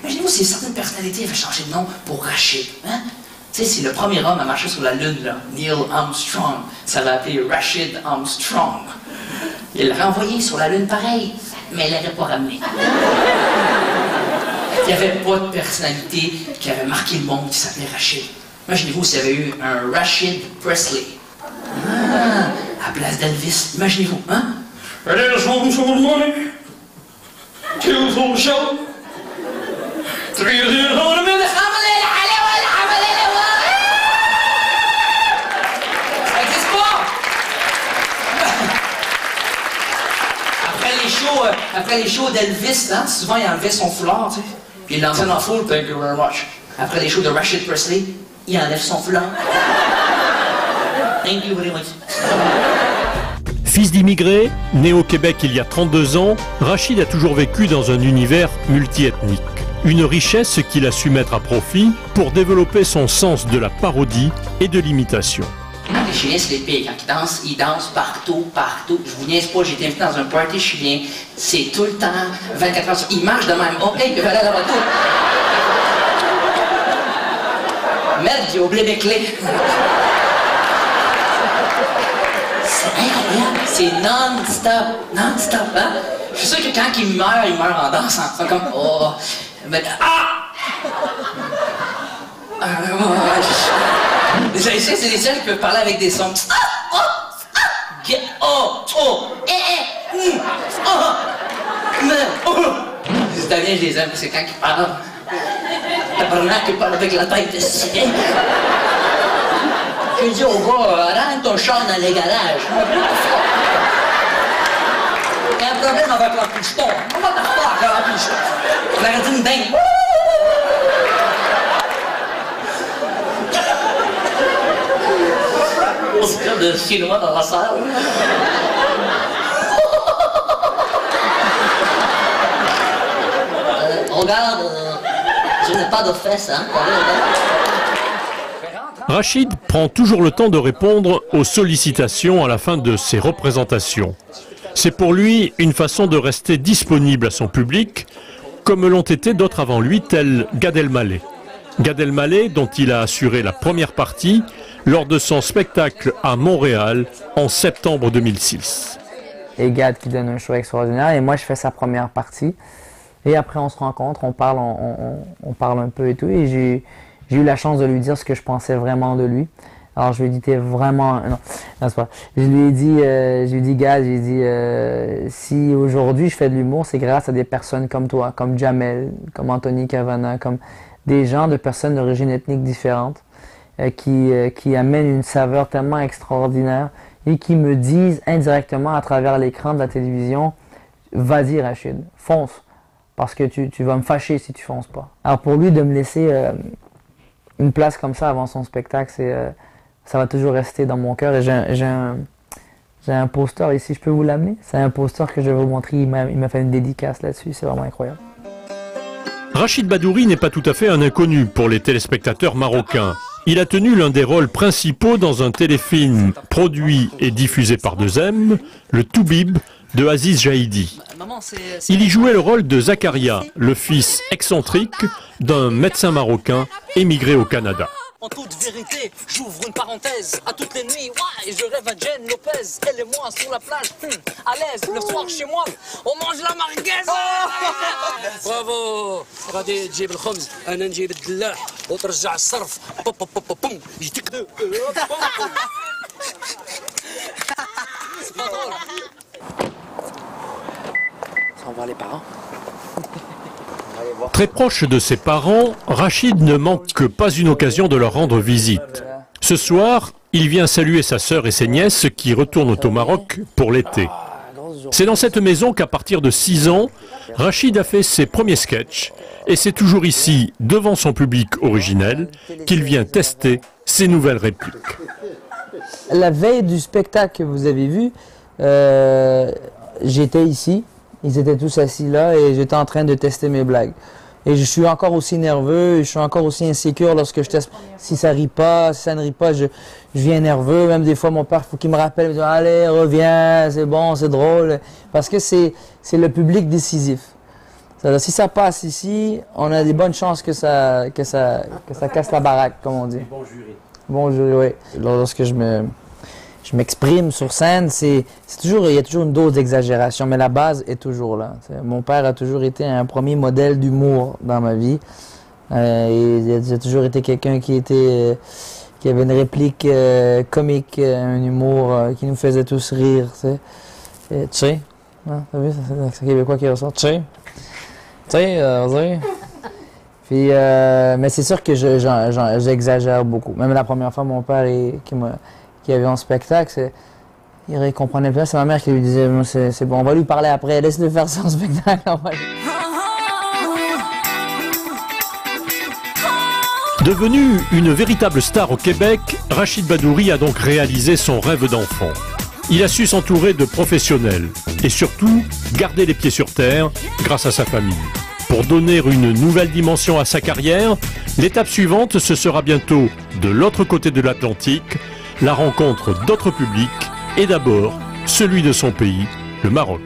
Imaginez-vous si certaines personnalités avaient changé de nom pour Rachid. Hein? Tu sais, c'est le premier homme à marcher sur la Lune, là. Neil Armstrong. Ça l'a appelé Rachid Armstrong. Il l'aurait envoyé sur la Lune pareil, mais il ne l'aurait pas ramené. Il n'y avait pas de personnalité qui avait marqué le monde qui s'appelait Rachid. Imaginez-vous s'il y avait eu un Rachid Presley. Ah, à la place d'Elvis. Imaginez-vous, hein? Après les shows d'Elvis, hein, souvent il enlevait son foulard, tu sais. Puis il lançait dans la foule, thank you very much. Après les shows de Rachid Presley, il enlève son foulard. Thank you very much. Fils d'immigrés, né au Québec il y a 32 ans, Rachid a toujours vécu dans un univers multiethnique. Une richesse qu'il a su mettre à profit pour développer son sens de la parodie et de l'imitation. Les Chiliens, c'est les pires. Quand ils dansent partout, partout. Je vous niaise pas, j'ai été invité dans un party chilien. C'est tout le temps, 24 heures. Ils marchent de même. Oh, hey, il va aller à la retour. Merde, j'ai oublié mes clés. C'est incroyable. C'est non-stop. Non-stop, hein? Je suis sûr que quand ils meurent en dansant. C'est comme, oh. Mais, les Haïtiens, c'est les seuls qui peuvent parler avec des sons. Get Les Italiens, je les aime, c'est quand ils parlent. Tabarnak, ils parlent avec la tête de sirène. Je dis au gars, rentre ton char dans les garages. Il y a un problème avec la picheton. On va t'avoir avec la picheton. On aurait dit une dingue. On se crève de chinois dans la salle. Regarde, je n'ai pas de fesses, hein. Rachid prend toujours le temps de répondre aux sollicitations à la fin de ses représentations. C'est pour lui une façon de rester disponible à son public, comme l'ont été d'autres avant lui, tels Gad Elmaleh. Gad Elmaleh, dont il a assuré la première partie lors de son spectacle à Montréal en septembre 2006. Et Gad qui donne un show extraordinaire, et moi je fais sa première partie. Et après on se rencontre, on parle un peu et tout, et j'ai eu la chance de lui dire ce que je pensais vraiment de lui. Alors je lui ai dit, t'es vraiment... Non, c'est pas. Je lui ai dit, Gad, j'ai dit, si aujourd'hui je fais de l'humour, c'est grâce à des personnes comme toi, comme Jamel, comme Anthony Cavana, comme des gens de personnes d'origine ethnique différente, qui amènent une saveur tellement extraordinaire et qui me disent indirectement à travers l'écran de la télévision, vas-y Rachid, fonce. Parce que tu vas me fâcher si tu fonces pas. Alors pour lui, de me laisser une place comme ça avant son spectacle, ça va toujours rester dans mon cœur. Et j'ai un poster ici, je peux vous l'amener? C'est un poster que je vais vous montrer, il m'a fait une dédicace là-dessus, c'est vraiment incroyable. Rachid Badouri n'est pas tout à fait un inconnu pour les téléspectateurs marocains. Il a tenu l'un des rôles principaux dans un téléfilm produit et diffusé par 2M, le Toubib, de Aziz Jaïdi. Il y jouait le rôle de Zakaria, le fils excentrique d'un médecin marocain émigré au Canada. En toute vérité, j'ouvre une parenthèse. À toutes les nuits, ouais, je rêve à Jen Lopez. Elle et moi sur la plage, à l'aise. Le soir chez moi, on mange la merguez. برافو غادي تجيب الخبز انا نجيب الدلاح وترجع الصرف بوم بوم بوم بوم يجيك On va voir les parents. Très proche de ses parents, Rachid ne manque pas une occasion de leur rendre visite. Ce soir, il vient saluer sa sœur et ses nièces qui retournent au Maroc pour l'été. C'est dans cette maison qu'à partir de 6 ans, Rachid a fait ses premiers sketchs et c'est toujours ici, devant son public originel, qu'il vient tester ses nouvelles répliques. La veille du spectacle que vous avez vu, j'étais ici, ils étaient tous assis là et j'étais en train de tester mes blagues. Et je suis encore aussi nerveux, je suis encore aussi insécure lorsque je teste. Si ça rit pas, si ça ne rit pas, je viens nerveux. Même des fois, mon père, il faut qu'il me rappelle, il me dit, allez, reviens, c'est bon, c'est drôle. Parce que c'est le public décisif. Si ça passe ici, on a des bonnes chances que ça casse la baraque, comme on dit. Bon jury. Bon jury, oui. Lorsque je m'exprime sur scène, il y a toujours une dose d'exagération, mais la base est toujours là. Mon père a toujours été un premier modèle d'humour dans ma vie. Il a toujours été quelqu'un qui avait une réplique comique, un humour qui nous faisait tous rire. Tu sais, t'as vu, c'est québécois qui ressort. Tu sais, puis, mais c'est sûr que j'exagère beaucoup. Même la première fois, mon père qui avait un spectacle, il comprenait pas. C'est ma mère qui lui disait, c'est bon, on va lui parler après, laisse-le faire son spectacle. Devenu une véritable star au Québec, Rachid Badouri a donc réalisé son rêve d'enfant. Il a su s'entourer de professionnels et surtout garder les pieds sur terre grâce à sa famille. Pour donner une nouvelle dimension à sa carrière, l'étape suivante, ce sera bientôt de l'autre côté de l'Atlantique, la rencontre d'autres publics et d'abord celui de son pays, le Maroc.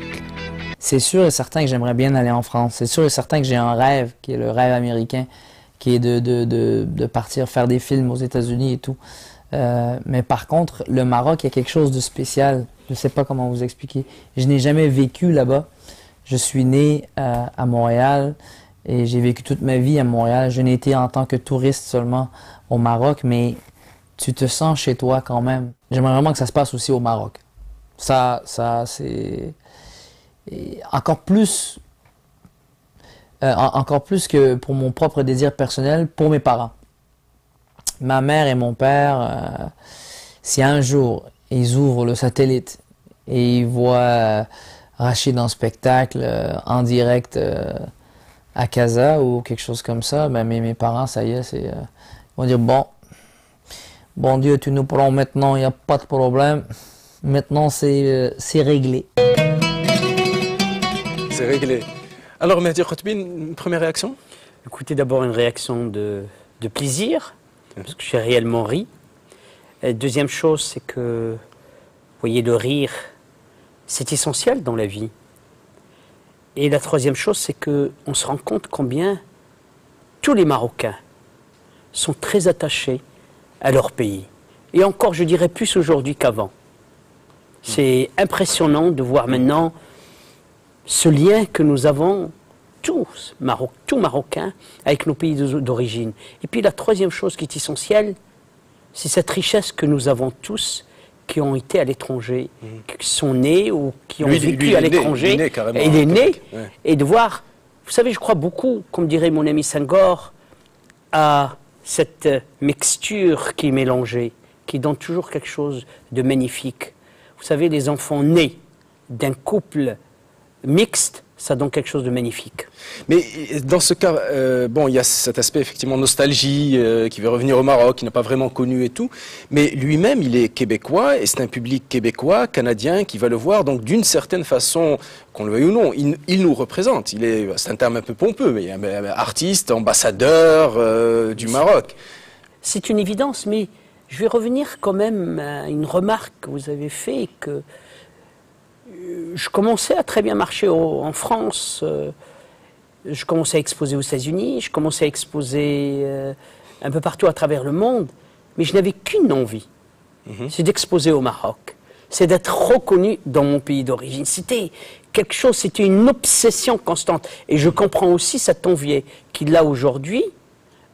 C'est sûr et certain que j'aimerais bien aller en France. C'est sûr et certain que j'ai un rêve, qui est le rêve américain, qui est de partir faire des films aux États-Unis et tout. Mais par contre, le Maroc, il y a quelque chose de spécial. Je ne sais pas comment vous expliquer. Je n'ai jamais vécu là-bas. Je suis né à Montréal et j'ai vécu toute ma vie à Montréal. Je n'ai été en tant que touriste seulement au Maroc, mais tu te sens chez toi quand même. J'aimerais vraiment que ça se passe aussi au Maroc. Ça c'est encore plus que pour mon propre désir personnel, pour mes parents. Ma mère et mon père, si un jour ils ouvrent le satellite et ils voient Rachid en spectacle en direct à Casa ou quelque chose comme ça, ben mes parents, ça y est, ils vont dire bon Dieu, tu nous prends maintenant, il n'y a pas de problème. Maintenant, c'est réglé. C'est réglé. Alors, Mehdi Khotbi, une première réaction? Écoutez, d'abord une réaction de plaisir, parce que j'ai réellement ri. Et deuxième chose, c'est que, vous voyez, le rire, c'est essentiel dans la vie. Et la troisième chose, c'est qu'on se rend compte combien tous les Marocains sont très attachés à leur pays. Et encore, je dirais plus aujourd'hui qu'avant. C'est impressionnant de voir maintenant ce lien que nous avons tous Marocains avec nos pays d'origine. Et puis la troisième chose qui est essentielle, c'est cette richesse que nous avons tous qui ont été à l'étranger, qui sont nés ou qui ont vécu à l'étranger. Il est né, ouais. Et de voir, vous savez, je crois beaucoup, comme dirait mon ami Senghor, à cette mixture qui est mélangée, qui donne toujours quelque chose de magnifique. Vous savez, les enfants nés d'un couple mixte, ça donne quelque chose de magnifique. Mais dans ce cas, bon, il y a cet aspect effectivement nostalgie qui veut revenir au Maroc, qui n'a pas vraiment connu et tout. Mais lui-même, il est québécois et c'est un public québécois, canadien, qui va le voir. Donc d'une certaine façon, qu'on le veuille ou non, il nous représente. C'est un terme un peu pompeux, mais artiste, ambassadeur du Maroc. C'est une évidence, mais je vais revenir quand même à une remarque que vous avez faite, que je commençais à très bien marcher en France, je commençais à exposer aux États-Unis, je commençais à exposer un peu partout à travers le monde, mais je n'avais qu'une envie, c'est d'exposer au Maroc, c'est d'être reconnu dans mon pays d'origine. C'était quelque chose, c'était une obsession constante. Et je comprends aussi cet envie qu'il a aujourd'hui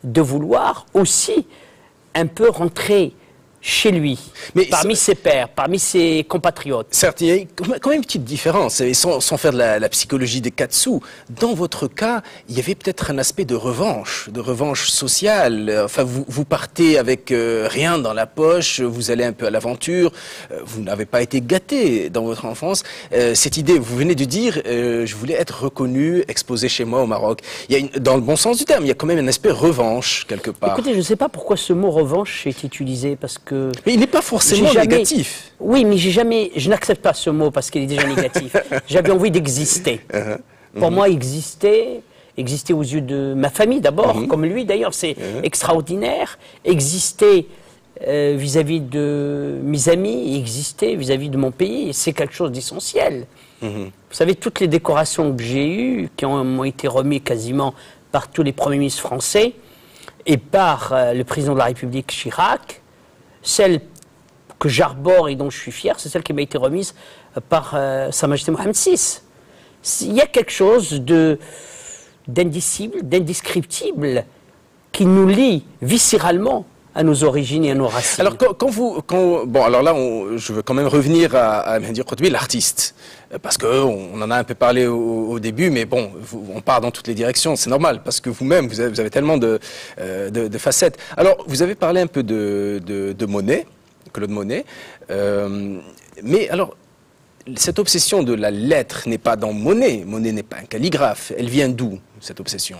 de vouloir aussi un peu rentrer chez lui, mais parmi ses pairs, parmi ses compatriotes. Certes, il y a quand même une petite différence, et sans faire de la psychologie des katsu. Dans votre cas, il y avait peut-être un aspect de revanche sociale. Enfin, vous partez avec rien dans la poche, vous allez un peu à l'aventure, vous n'avez pas été gâté dans votre enfance. Cette idée, vous venez de dire, je voulais être reconnu, exposé chez moi au Maroc. Il y a dans le bon sens du terme, il y a quand même un aspect revanche, quelque part. Écoutez, je ne sais pas pourquoi ce mot revanche est utilisé, parce que mais il n'est pas forcément négatif. Oui, mais je n'accepte pas ce mot parce qu'il est déjà négatif. J'avais envie d'exister. Pour moi, exister aux yeux de ma famille d'abord, comme lui d'ailleurs, c'est extraordinaire. Exister vis-à-vis de mes amis, exister vis-à-vis de mon pays, c'est quelque chose d'essentiel. Vous savez, toutes les décorations que j'ai eues, qui m'ont été remises quasiment par tous les premiers ministres français et par le président de la République Chirac, celle que j'arbore et dont je suis fier, c'est celle qui m'a été remise par Sa Majesté Mohamed VI. Il y a quelque chose d'indicible, d'indescriptible, qui nous lie viscéralement à nos origines et à nos racines. Alors, bon, alors là, je veux quand même revenir à Mehdi Khotbi, l'artiste, parce qu'on en a un peu parlé au début, mais bon, on part dans toutes les directions, c'est normal, parce que vous-même, vous avez tellement de facettes. Alors, vous avez parlé un peu de Monet, Claude Monet, mais alors, cette obsession de la lettre n'est pas dans Monet. Monet n'est pas un calligraphe. Elle vient d'où, cette obsession?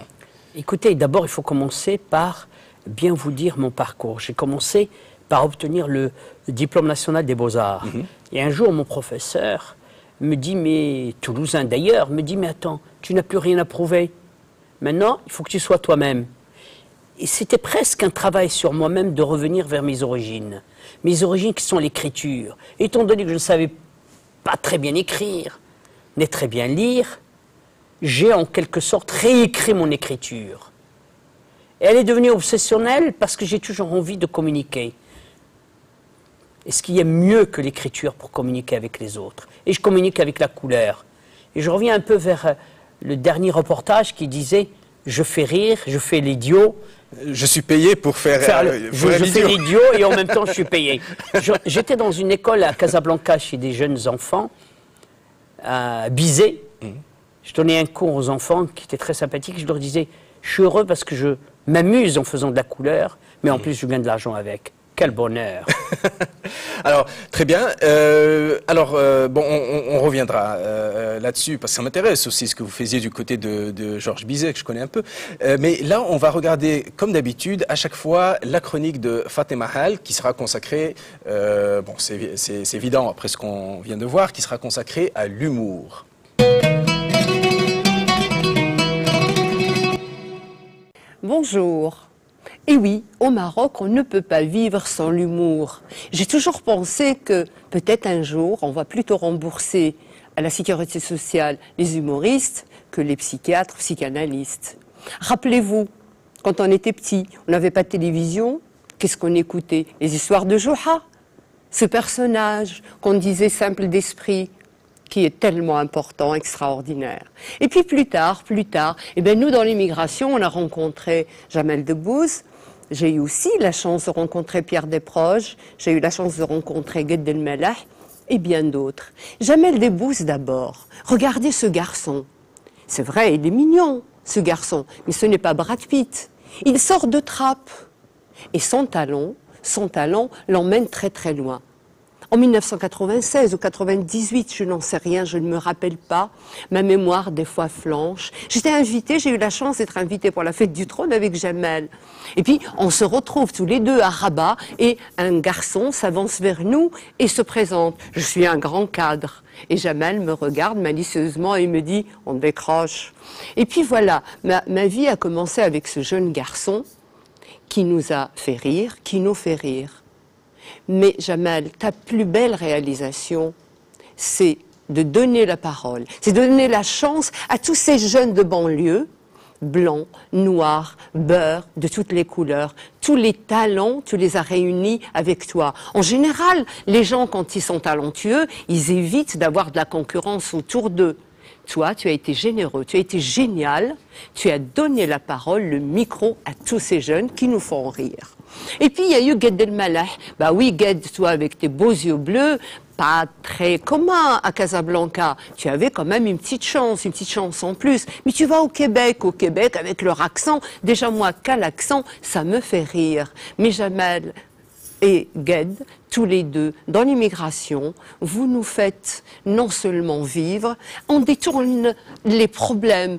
Écoutez, d'abord, il faut commencer par bien vous dire mon parcours. J'ai commencé par obtenir le diplôme national des beaux-arts. Et un jour, mon professeur me dit, mais toulousain d'ailleurs, me dit, mais attends, tu n'as plus rien à prouver. Maintenant, il faut que tu sois toi-même. Et c'était presque un travail sur moi-même de revenir vers mes origines. Mes origines qui sont l'écriture. Étant donné que je ne savais pas très bien écrire, ni très bien lire, j'ai en quelque sorte réécrit mon écriture. Et elle est devenue obsessionnelle parce que j'ai toujours envie de communiquer. Est-ce qu'il y a mieux que l'écriture pour communiquer avec les autres? Et je communique avec la couleur. Et je reviens un peu vers le dernier reportage qui disait « Je fais rire, je fais l'idiot, Je suis payé pour faire, je fais l'idiot et en même temps je suis payé. J'étais dans une école à Casablanca chez des jeunes enfants, à Bizet. Je donnais un cours aux enfants qui était très sympathique. Je leur disais, je suis heureux parce que je m'amuse en faisant de la couleur, mais en plus je gagne de l'argent avec. Quel bonheur. Alors, très bien. Bon, on reviendra là-dessus, parce que ça m'intéresse aussi ce que vous faisiez du côté de Georges Bizet, que je connais un peu. Mais là, on va regarder, comme d'habitude, à chaque fois, la chronique de Fatemah Hall, qui sera consacrée, bon, c'est évident après ce qu'on vient de voir, qui sera consacrée à l'humour. Bonjour. Et oui, au Maroc, on ne peut pas vivre sans l'humour. J'ai toujours pensé que peut-être un jour, on va plutôt rembourser à la sécurité sociale les humoristes que les psychiatres, psychanalystes. Rappelez-vous, quand on était petit, on n'avait pas de télévision, qu'est-ce qu'on écoutait? Les histoires de Joha, ce personnage qu'on disait simple d'esprit, qui est tellement important, extraordinaire. Et puis plus tard, eh bien nous dans l'immigration, on a rencontré Jamel Debbouze. J'ai eu aussi la chance de rencontrer Pierre Desproges, j'ai eu la chance de rencontrer Gad El-Mallah et bien d'autres. Jamel Debbouze d'abord. Regardez ce garçon. C'est vrai, il est mignon, ce garçon, mais ce n'est pas Brad Pitt. Il sort de trappe. Et son talent l'emmène très très loin. En 1996 ou 98, je n'en sais rien, je ne me rappelle pas. Ma mémoire, des fois, flanche. J'étais invitée, j'ai eu la chance d'être invitée pour la fête du trône avec Jamel. Et puis, on se retrouve tous les deux à Rabat et un garçon s'avance vers nous et se présente. Je suis un grand cadre. Et Jamel me regarde malicieusement et me dit, on décroche. Et puis voilà, ma vie a commencé avec ce jeune garçon qui nous a fait rire, qui nous fait rire. Mais Jamel, ta plus belle réalisation, c'est de donner la parole, c'est de donner la chance à tous ces jeunes de banlieue, blancs, noirs, beurre, de toutes les couleurs, tous les talents, tu les as réunis avec toi. En général, les gens, quand ils sont talentueux, ils évitent d'avoir de la concurrence autour d'eux. Toi, tu as été généreux, tu as été génial, tu as donné la parole, le micro à tous ces jeunes qui nous font rire. Et puis, il y a eu Gad El-Mallah. Bah oui, Gad, toi, avec tes beaux yeux bleus, pas très commun à Casablanca. Tu avais quand même une petite chance en plus. Mais tu vas au Québec, avec leur accent. Déjà, moi, qu'à l'accent, ça me fait rire. Mais Jamel et Gad, tous les deux, dans l'immigration, vous nous faites non seulement vivre, on détourne les problèmes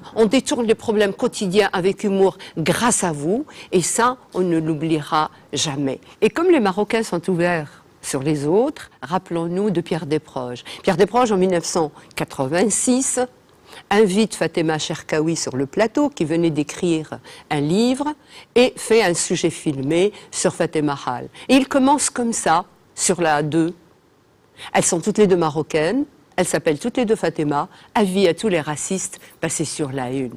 quotidiens avec humour grâce à vous, et ça, on ne l'oubliera jamais. Et comme les Marocains sont ouverts sur les autres, rappelons-nous de Pierre Desproges. Pierre Desproges, en 1986, invite Fatemah Cherkaoui sur le plateau, qui venait d'écrire un livre, et fait un sujet filmé sur Fatemah Hall. Et il commence comme ça, sur la 2. Elles sont toutes les deux marocaines, elles s'appellent toutes les deux Fatemah, avis à tous les racistes, passés sur la 1.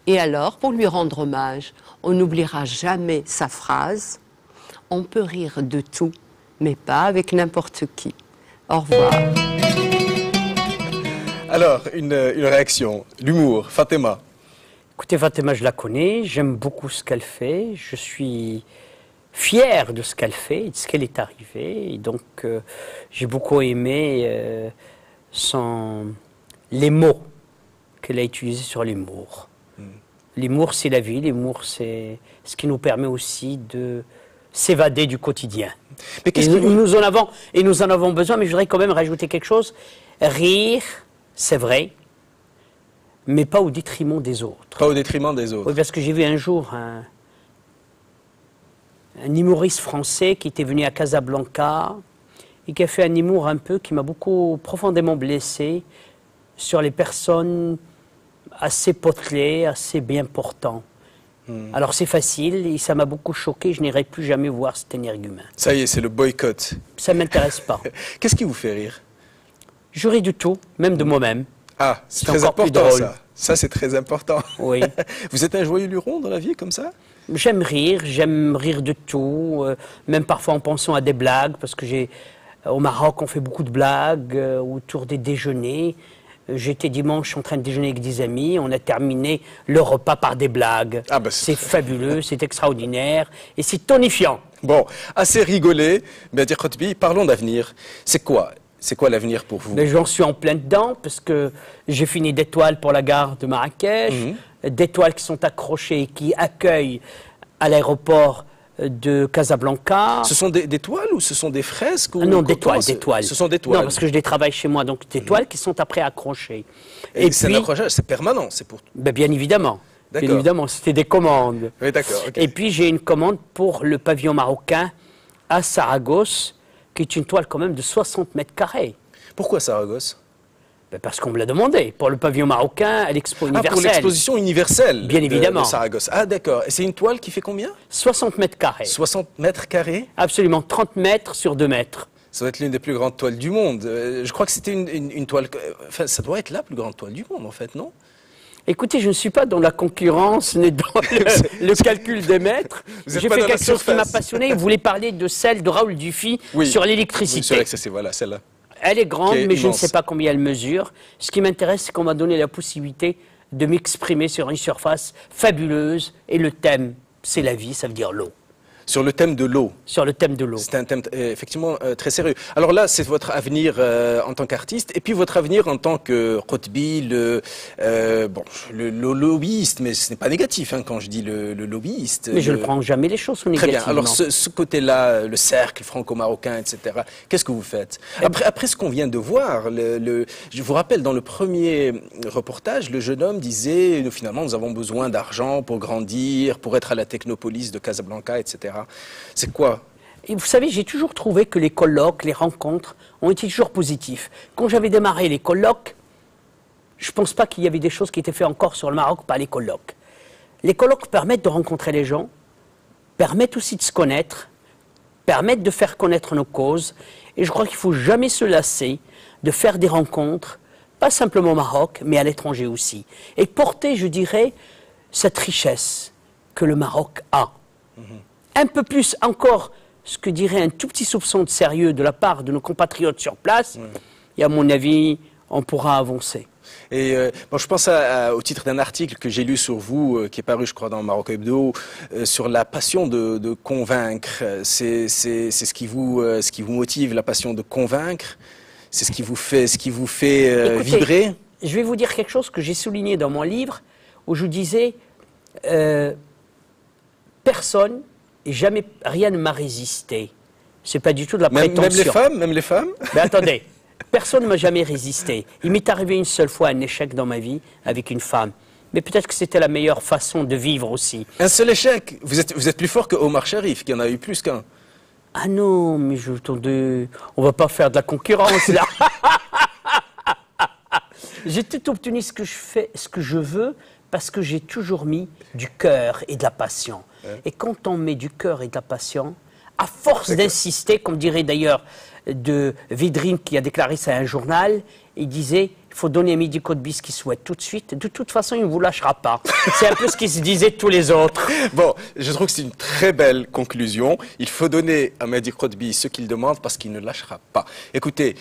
Et alors, pour lui rendre hommage, on n'oubliera jamais sa phrase, « On peut rire de tout, mais pas avec n'importe qui. » Au revoir. Alors, une réaction, l'humour, Fatemah. Écoutez, Fatemah, je la connais, j'aime beaucoup ce qu'elle fait, je suis fier de ce qu'elle fait, de ce qu'elle est arrivée, et donc j'ai beaucoup aimé les mots qu'elle a utilisés sur l'humour. L'humour, c'est la vie, l'humour, c'est ce qui nous permet aussi de s'évader du quotidien. Mais nous en avons besoin, mais je voudrais quand même rajouter quelque chose. Rire, c'est vrai, mais pas au détriment des autres. Pas au détriment des autres. Oui, parce que j'ai vu un jour un humoriste français qui était venu à Casablanca et qui a fait un humour un peu qui m'a profondément blessé sur les personnes assez potelées, assez bien portantes. Alors c'est facile et ça m'a beaucoup choqué, je n'irai plus jamais voir cet énergumène. Ça y est, c'est le boycott. Ça ne m'intéresse pas. Qu'est-ce qui vous fait rire? Je ris du tout, même de moi-même. Ah, c'est très important ça. Ça, c'est très important. Oui. Vous êtes un joyeux luron dans la vie, comme ça? J'aime rire de tout, même parfois en pensant à des blagues, parce que au Maroc, on fait beaucoup de blagues autour des déjeuners. J'étais dimanche en train de déjeuner avec des amis, on a terminé le repas par des blagues. Ah bah c'est fabuleux, c'est extraordinaire et c'est tonifiant. Bon, assez rigolé, Mehdi Khotbi, parlons d'avenir. C'est quoi l'avenir pour vous? J'en suis en plein dedans parce que j'ai fini d'étoiles pour la gare de Marrakech, d'étoiles qui sont accrochées et qui accueillent à l'aéroport de Casablanca. Ce sont des toiles ou ce sont des fresques ou non, des toiles. Ce sont des toiles. Non, parce que je les travaille chez moi, donc des toiles qui sont après accrochées. Et c'est un accrochage, c'est permanent, c'est pour... Bien évidemment. Bien évidemment, c'était des commandes. Oui, d'accord. Okay. Et puis j'ai une commande pour le pavillon marocain à Saragosse, qui est une toile quand même de 60 mètres carrés. Pourquoi Saragosse? Parce qu'on me l'a demandé, pour le pavillon marocain à l'Expo universelle. Pour l'exposition universelle. Bien évidemment. De Saragosse. Ah d'accord. Et c'est une toile qui fait combien? 60 mètres carrés. 60 mètres carrés? Absolument, 30 mètres sur 2 mètres. Ça doit être l'une des plus grandes toiles du monde. Je crois que c'était une toile... Enfin, ça doit être la plus grande toile du monde, en fait, non? Écoutez, je ne suis pas dans la concurrence, ni dans le calcul des mètres. J'ai fait quelque chose qui m'a passionné. Vous voulez parler de celle de Raoul Dufy sur l'électricité. Oui, sur l'électricité, voilà, celle-là. Elle est grande, mais je ne sais pas combien elle mesure. Ce qui m'intéresse, c'est qu'on m'a donné la possibilité de m'exprimer sur une surface fabuleuse. Et le thème, c'est la vie, ça veut dire l'eau. Sur le thème de l'eau. Sur le thème de l'eau. C'est un thème effectivement très sérieux. Alors là, c'est votre avenir en tant qu'artiste, et puis votre avenir en tant que Khotbi, le lobbyiste, mais ce n'est pas négatif quand je dis le lobbyiste. Mais je ne prends jamais les choses négativement. Très bien. Alors ce côté-là, le cercle franco-marocain, etc., qu'est-ce que vous faites? Après ce qu'on vient de voir, je vous rappelle, dans le premier reportage, le jeune homme disait, finalement, nous avons besoin d'argent pour grandir, pour être à la Technopolis de Casablanca, etc. C'est quoi? Et vous savez, j'ai toujours trouvé que les colloques, les rencontres ont été toujours positifs. Quand j'avais démarré les colloques, je ne pense pas qu'il y avait des choses qui étaient faites encore sur le Maroc par les colloques. Les colloques permettent de rencontrer les gens, permettent aussi de se connaître, permettent de faire connaître nos causes. Et je crois qu'il ne faut jamais se lasser de faire des rencontres, pas simplement au Maroc, mais à l'étranger aussi. Et porter, je dirais, cette richesse que le Maroc a. Un peu plus encore, ce que dirait un tout petit soupçon de sérieux de la part de nos compatriotes sur place, et à mon avis, on pourra avancer. Et je pense au titre d'un article que j'ai lu sur vous, qui est paru, je crois, dans Maroc Hebdo, sur la passion de convaincre. C'est ce qui vous motive, la passion de convaincre. C'est ce qui vous fait, Écoutez, vibrer. Je vais vous dire quelque chose que j'ai souligné dans mon livre, où je disais personne et jamais rien ne m'a résisté. C'est pas du tout de la prétention. Même les femmes. Mais attendez, personne ne m'a jamais résisté. Il m'est arrivé une seule fois un échec dans ma vie avec une femme. Mais peut-être que c'était la meilleure façon de vivre aussi. Un seul échec? Vous êtes plus fort que Omar Sharif, qui en a eu plus qu'un. Ah non, mais on va pas faire de la concurrence là. J'ai tout obtenu ce que je veux, parce que j'ai toujours mis du cœur et de la passion. Et quand on met du cœur et de la passion, à force d'insister, comme dirait d'ailleurs de Vidrine qui a déclaré ça à un journal, il disait, il faut donner à Mehdi Khotbi ce qu'il souhaite tout de suite. De toute façon, il ne vous lâchera pas. C'est un peu ce qui se disait de tous les autres. Bon, je trouve que c'est une très belle conclusion. Il faut donner à Mehdi Khotbi ce qu'il demande parce qu'il ne lâchera pas. Écoutez,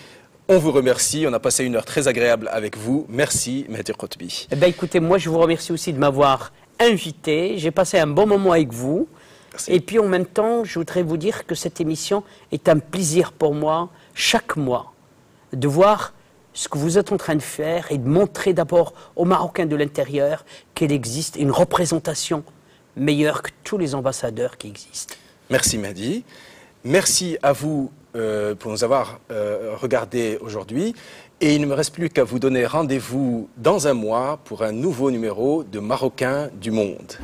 on vous remercie, on a passé une heure très agréable avec vous. Merci Mehdi Khotbi. Eh bien, écoutez, moi je vous remercie aussi de m'avoir invité. J'ai passé un bon moment avec vous. Merci. Et puis en même temps, je voudrais vous dire que cette émission est un plaisir pour moi, chaque mois, de voir ce que vous êtes en train de faire et de montrer d'abord aux Marocains de l'intérieur qu'il existe une représentation meilleure que tous les ambassadeurs qui existent. Merci Mehdi. Merci à vous pour nous avoir regardé aujourd'hui. Et il ne me reste plus qu'à vous donner rendez-vous dans un mois pour un nouveau numéro de Marocains du Monde.